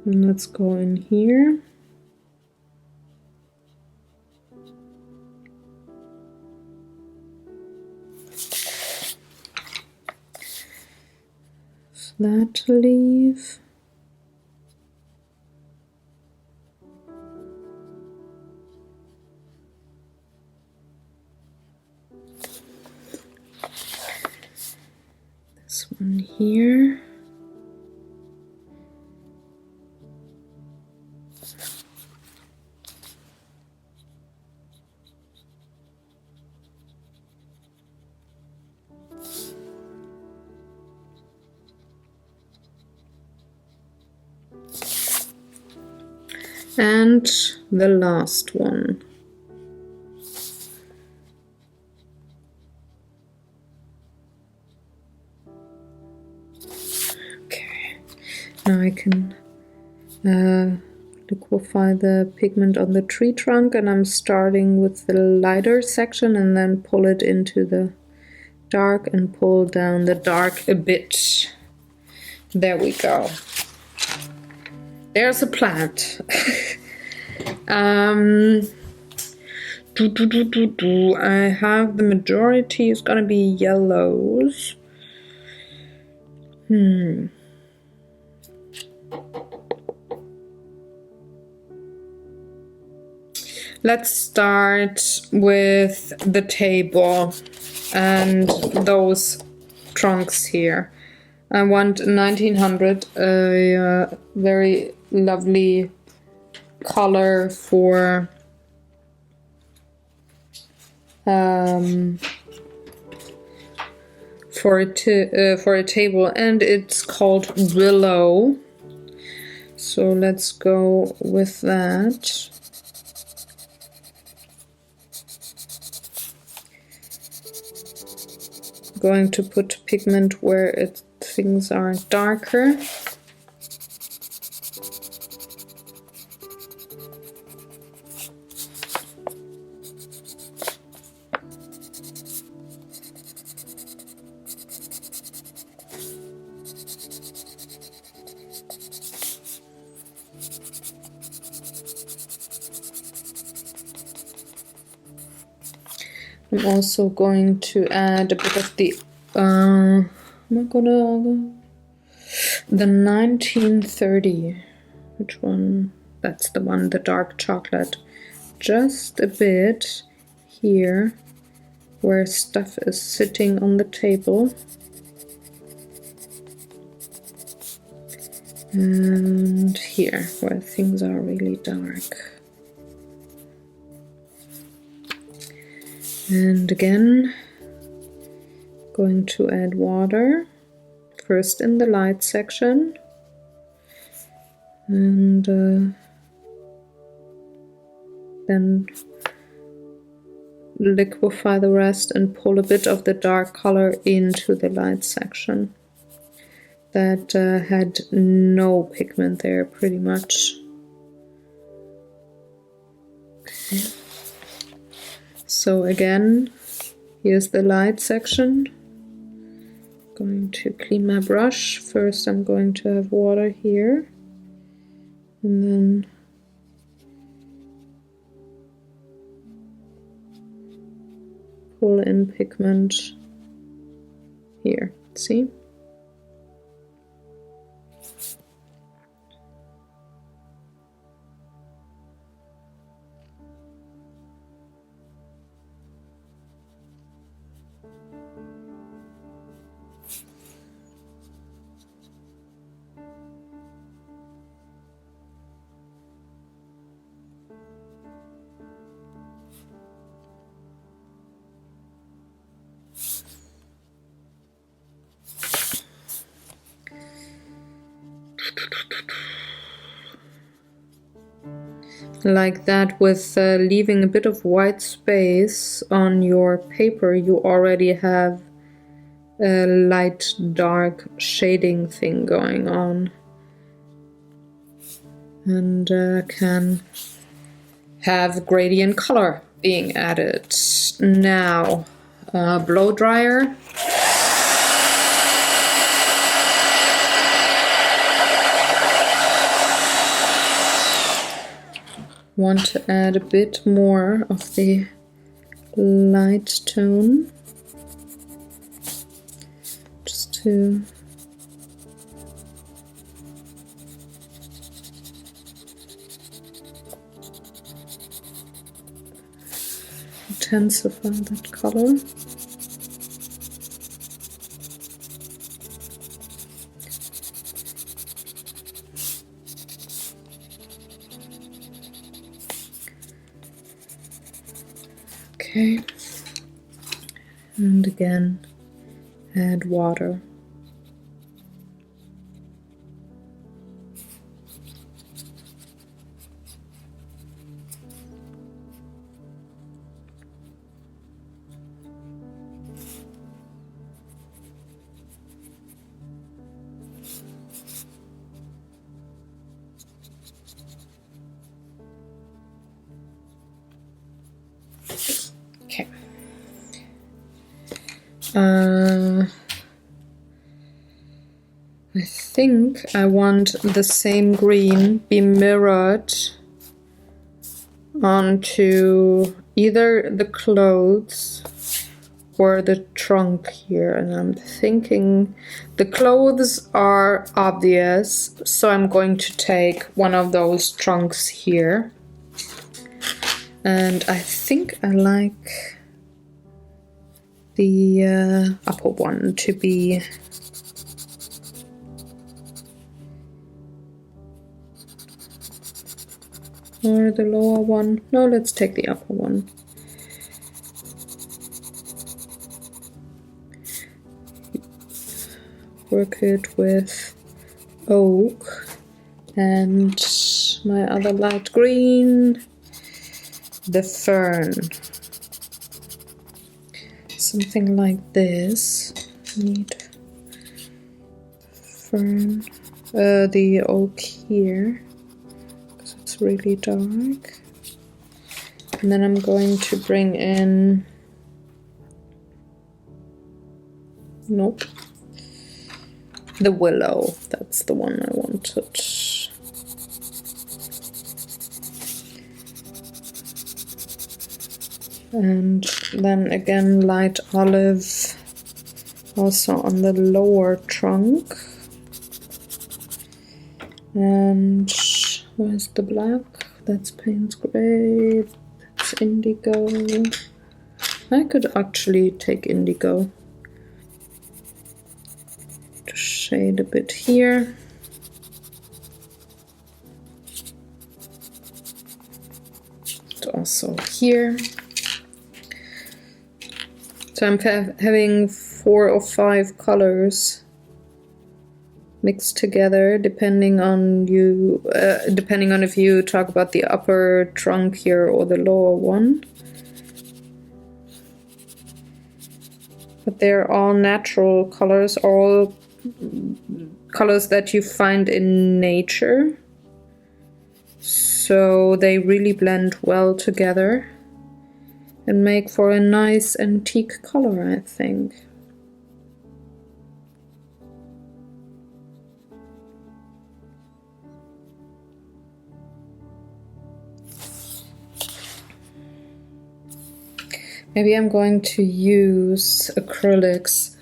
and let's go in here. that leaf. This one here. And the last one. Okay, now I can liquefy the pigment on the tree trunk, and I'm starting with the lighter section and then pull it into the dark and pull down the dark a bit. There we go. There's a plant. I have the majority is gonna be yellows. Let's start with the table and those trunks here. I want 1900, a very lovely color for a table, and it's called Willow. So let's go with that. Going to put pigment where things are darker. I'm also going to add a bit of the the 1930. Which one? That's the one, the dark chocolate. Just a bit here where stuff is sitting on the table. And here where things are really dark. And again, going to add water, first in the light section, and then liquefy the rest and pull a bit of the dark color into the light section. That had no pigment there, pretty much. Okay. So again, here's the light section. Going to clean my brush. First I'm going to have water here, and then pull in pigment here. See? Like that, with leaving a bit of white space on your paper, you already have a light dark shading thing going on, and can have gradient color being added. Now blow dryer. Want to add a bit more of the light tone, just to intensify that color. Okay, and again add water. Okay. I think I want the same green be mirrored onto either the clothes or the trunk here, and I'm thinking the clothes are obvious, so I'm going to take one of those trunks here. And I think I like the upper one to be or the lower one. No, let's take the upper one. Work it with oak and my other light green, the fern. Something like this. Need fern, the oak here, because it's really dark. And then I'm going to bring in, nope, the willow. That's the one I wanted. And then again light olive also on the lower trunk. And where's the black? That's Payne's gray. That's indigo. I could actually take indigo to shade a bit here. And also here. So I'm having 4 or 5 colors mixed together, depending on if you talk about the upper trunk here or the lower one. But they're all natural colors, all colors that you find in nature. So they really blend well together and make for a nice antique color, I think. Maybe I'm going to use acrylics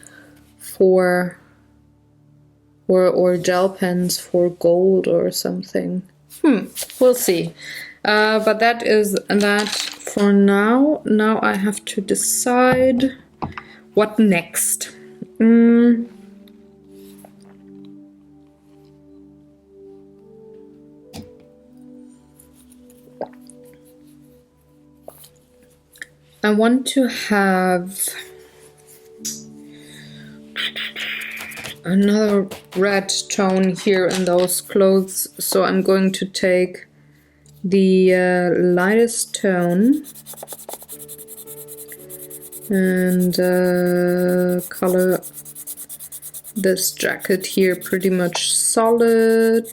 for or gel pens for gold or something. We'll see. But that is that for now. Now I have to decide what next. I want to have another red tone here in those clothes, so I'm going to take the lightest tone and color this jacket here pretty much solid.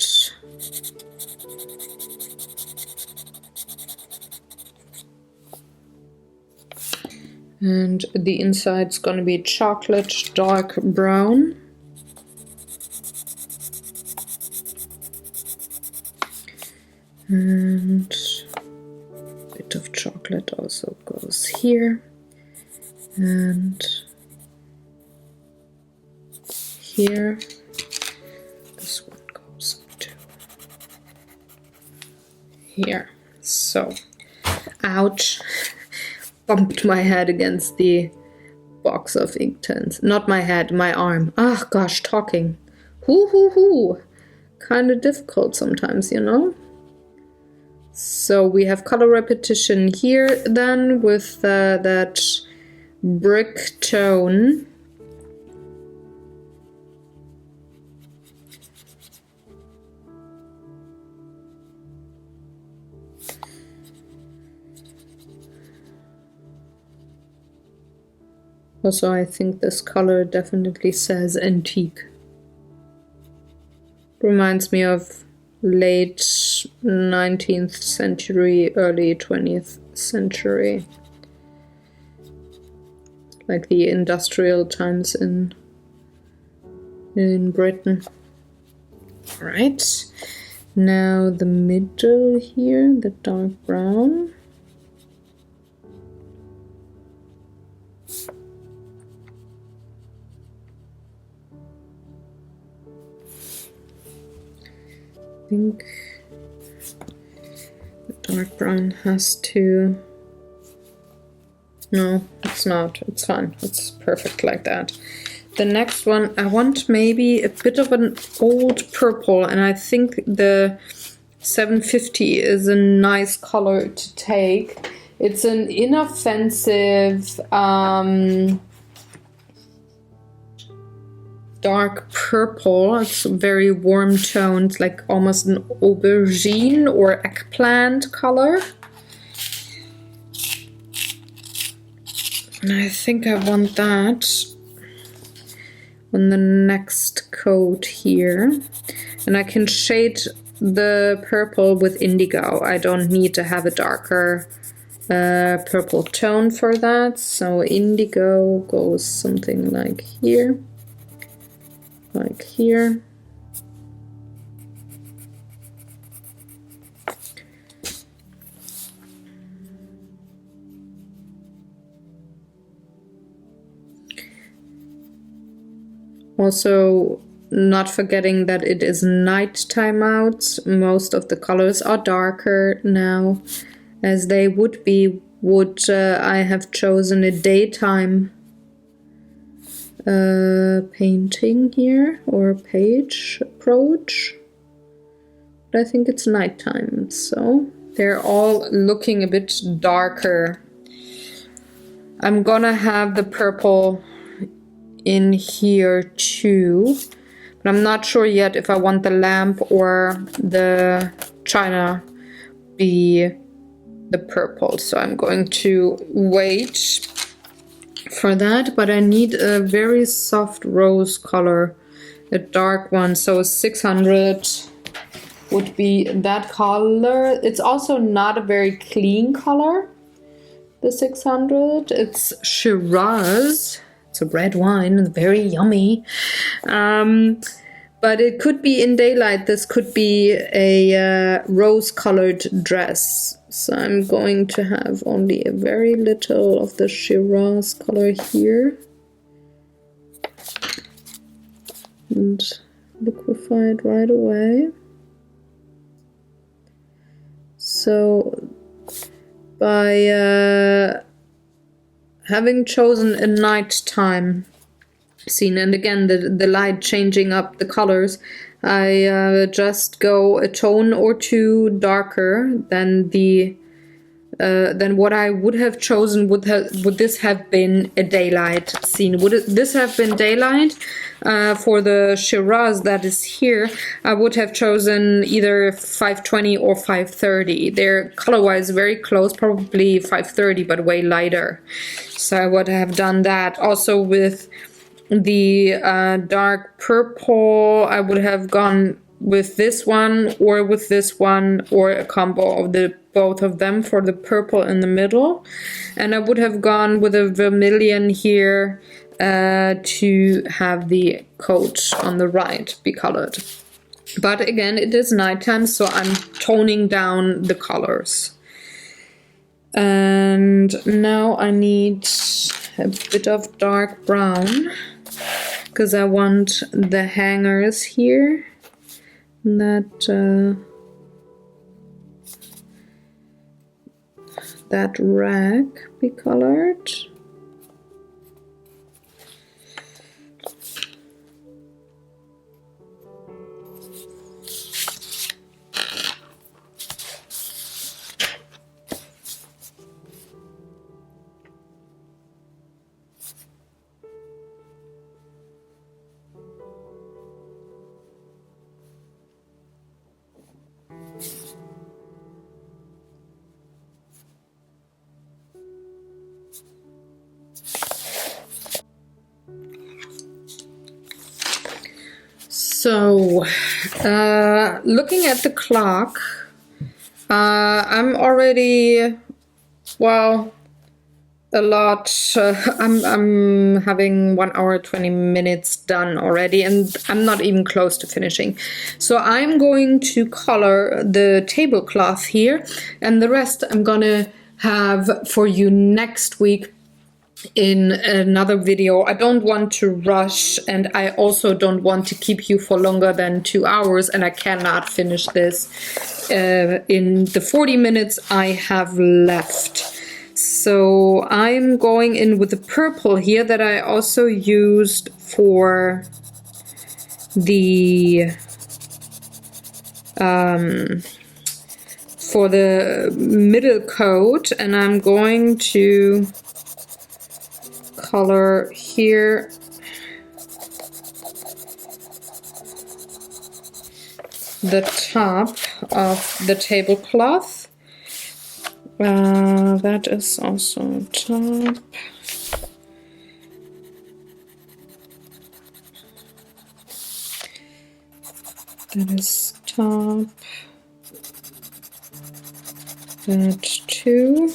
And the inside's gonna be chocolate dark brown. And a bit of chocolate also goes here. And here. This one goes up to here. So, ouch. bumped my head against the box of Inktense. Not my head, my arm. Ah, gosh, talking. Hoo. Kind of difficult sometimes, you know? So we have color repetition here then with that brick tone. Also, I think this color definitely says antique. Reminds me of late 19th century, early 20th century. Like the industrial times in Britain. Right. Now the middle here, the dark brown. I think the dark brown has to... No, it's not. It's fine. It's perfect like that. The next one, I want maybe a bit of an old purple, and I think the 750 is a nice color to take. It's an inoffensive dark purple. It's very warm toned, like almost an aubergine or eggplant color. And I think I want that on the next coat here. And I can shade the purple with indigo. I don't need to have a darker purple tone for that. So indigo goes something like here. Like here. Also, not forgetting that it is nighttime out. Most of the colors are darker now, as they would be would I have chosen a daytime painting here, or page approach. But I think it's nighttime, so they're all looking a bit darker. I'm gonna have the purple in here too, but I'm not sure yet if I want the lamp or the china be the purple, so I'm going to wait for that. But I need a very soft rose color, a dark one, so 600 would be that color. It's also not a very clean color, the 600. It's Shiraz. It's a red wine, very yummy. But it could be in daylight. This could be a rose-colored dress. So I'm going to have only a very little of the Shiraz color here. And liquefy it right away. So by having chosen a nighttime scene, and again the light changing up the colors, I just go a tone or two darker than the than what I would have chosen. Would this have been a daylight scene? Would this have been daylight? For the Shiraz that is here, I would have chosen either 520 or 530. They're color-wise very close, probably 530, but way lighter. So I would have done that. Also with the dark purple, I would have gone with this one or with this one, or a combo of the both of them for the purple in the middle. And I would have gone with a vermilion here to have the coat on the right be colored. But again, it is nighttime, so I'm toning down the colors. And now I need a bit of dark brown, because I want the hangers here that rack be colored. So, looking at the clock, I'm already, well, a lot. I'm having 1 hour 20 minutes done already, and I'm not even close to finishing. So I'm going to color the tablecloth here, and the rest I'm gonna have for you next week in another video. I don't want to rush, and I also don't want to keep you for longer than 2 hours, and I cannot finish this in the 40 minutes I have left. So I'm going in with the purple here that I also used for the middle coat, and I'm going to color here the top of the tablecloth. That is also top. That is top. That too.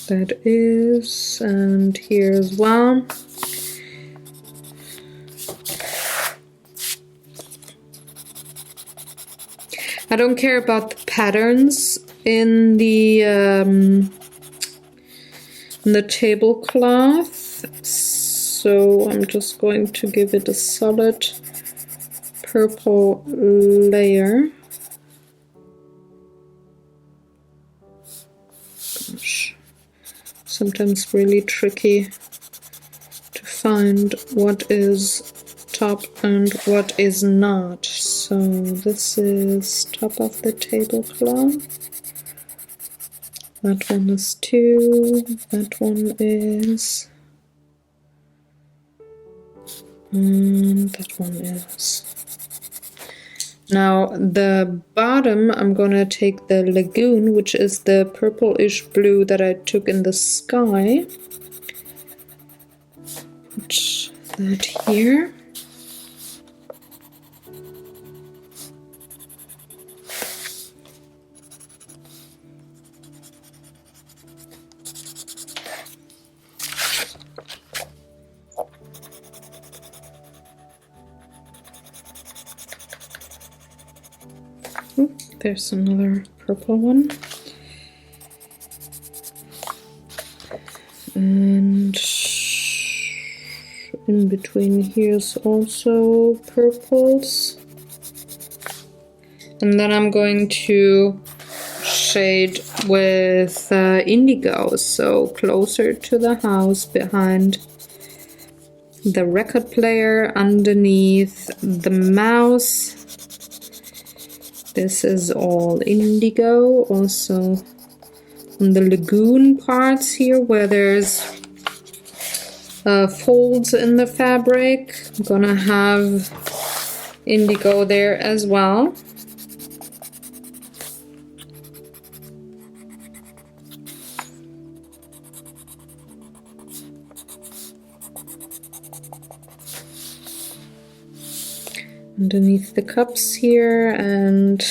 That is, and here as well. I don't care about the patterns in the tablecloth, so I'm just going to give it a solid purple layer. Gosh, sometimes really tricky to find what is top and what is not. So this is top of the tablecloth. That one is 2. That one is, and that one is. Now the bottom, I'm gonna take the lagoon, which is the purplish blue that I took in the sky. Put that here. There's another purple one. And in between here's also purples. And then I'm going to shade with indigo, so closer to the house, behind the record player, underneath the mouse. This is all indigo. Also on the lagoon parts here where there's folds in the fabric, I'm gonna have indigo there as well. Underneath the cups here, and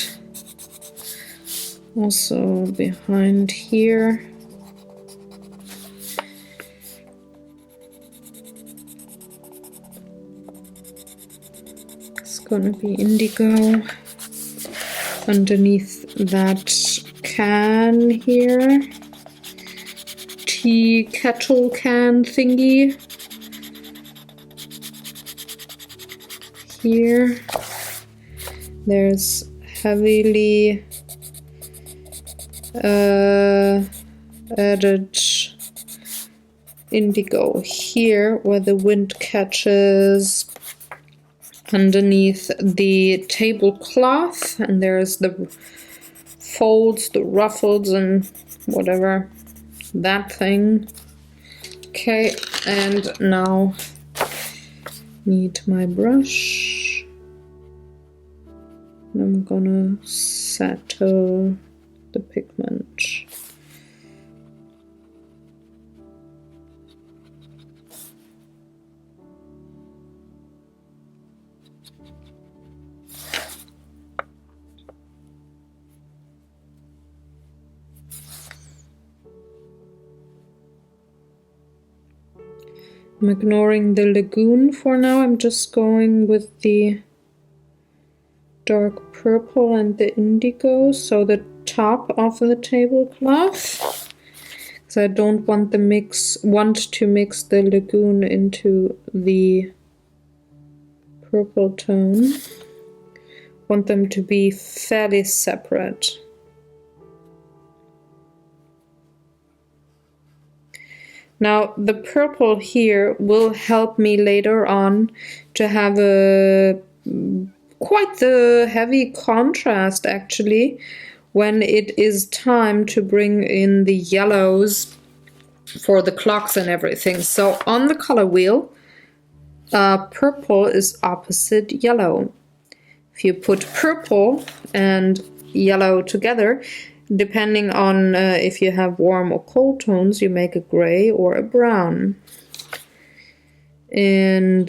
also behind here. It's gonna be indigo. Underneath that can here, tea kettle can thingy. Here, There's heavily added indigo here where the wind catches underneath the tablecloth, and there's the folds, the ruffles and whatever, that thing. Okay, and now need my brush. I'm gonna settle the pigment. I'm ignoring the lagoon for now. I'm just going with the dark purple and the indigo, so the top of the tablecloth, because I don't want to mix the lagoon into the purple tone. Want them to be fairly separate. Now the purple here will help me later on to have a quite the heavy contrast actually when it is time to bring in the yellows for the clocks and everything. So on the color wheel, purple is opposite yellow. If you put purple and yellow together, depending on if you have warm or cold tones, you make a gray or a brown. And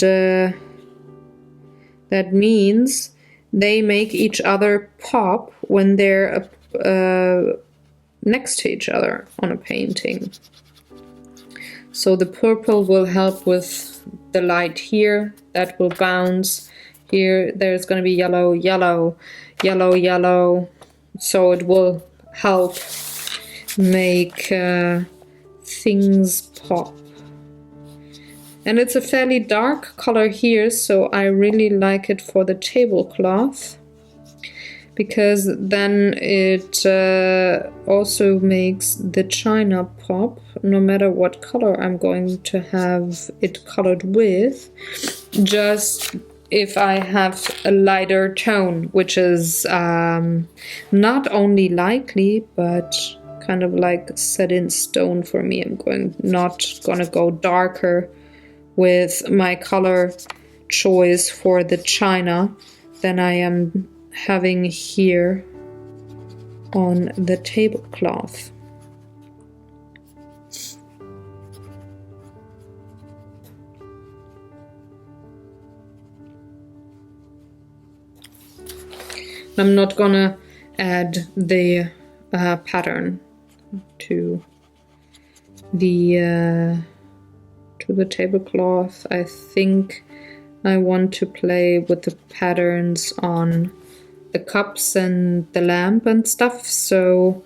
that means they make each other pop when they're next to each other on a painting. So the purple will help with the light here, that will bounce. Here there's going to be yellow, yellow, yellow, yellow. So it will help make things pop. And it's a fairly dark color here, so I really like it for the tablecloth, because then it also makes the china pop, no matter what color I'm going to have it colored with. Just if I have a lighter tone, which is not only likely, but kind of like set in stone for me. I'm not gonna go darker with my color choice for the china than I am having here on the tablecloth. I'm not gonna add the pattern to the tablecloth. I think I want to play with the patterns on the cups and the lamp and stuff, so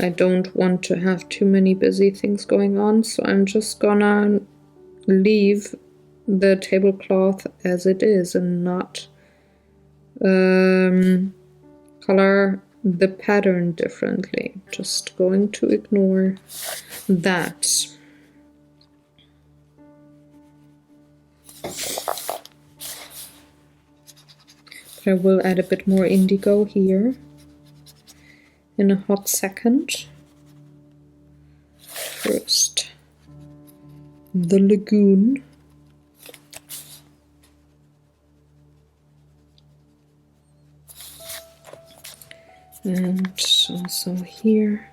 I don't want to have too many busy things going on, so I'm just gonna leave the tablecloth as it is and not color the pattern differently. Just going to ignore that. But I will add a bit more indigo here in a hot second. First, the lagoon. And also here.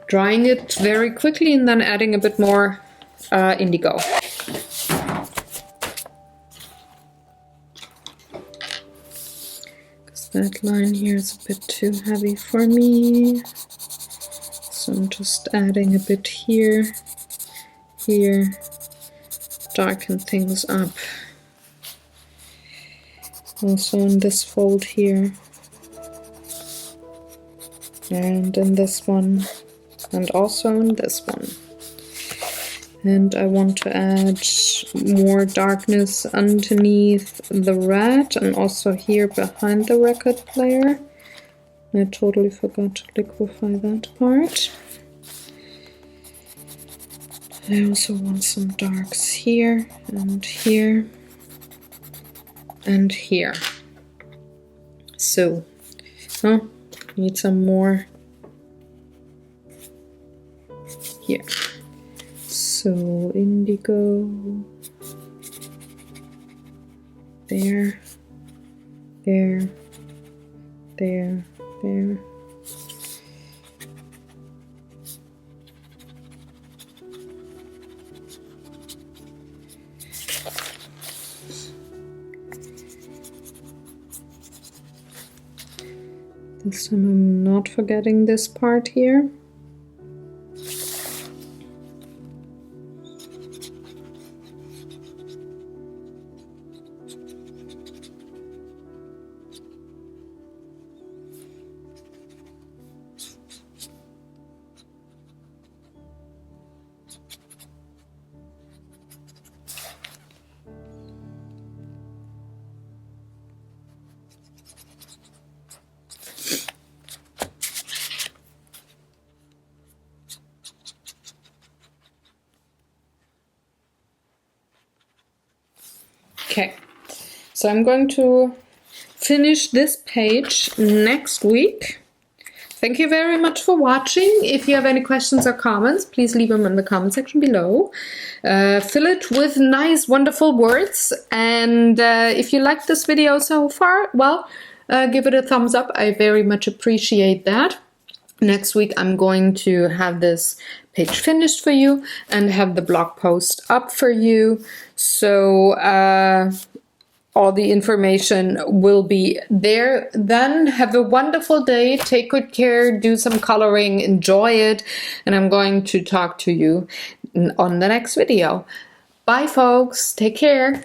Drying it very quickly and then adding a bit more indigo. Because that line here is a bit too heavy for me. So I'm just adding a bit here, here, darken things up. Also in this fold here. and in this one, and also in this one. And I want to add more darkness underneath the red and also here behind the record player. I totally forgot to liquefy that part. I also want some darks here and here and here. So, oh, need some more here. So indigo, there, there, there, there. This time I'm not forgetting this part here. Okay, so I'm going to finish this page next week. Thank you very much for watching. If you have any questions or comments, please leave them in the comment section below. Fill it with nice, wonderful words. And if you liked this video so far, well, give it a thumbs up. I very much appreciate that. Next week, I'm going to have this page finished for you and have the blog post up for you. So all the information will be there then. Have a wonderful day. Take good care. Do some coloring. Enjoy it. And I'm going to talk to you on the next video. Bye, folks. Take care.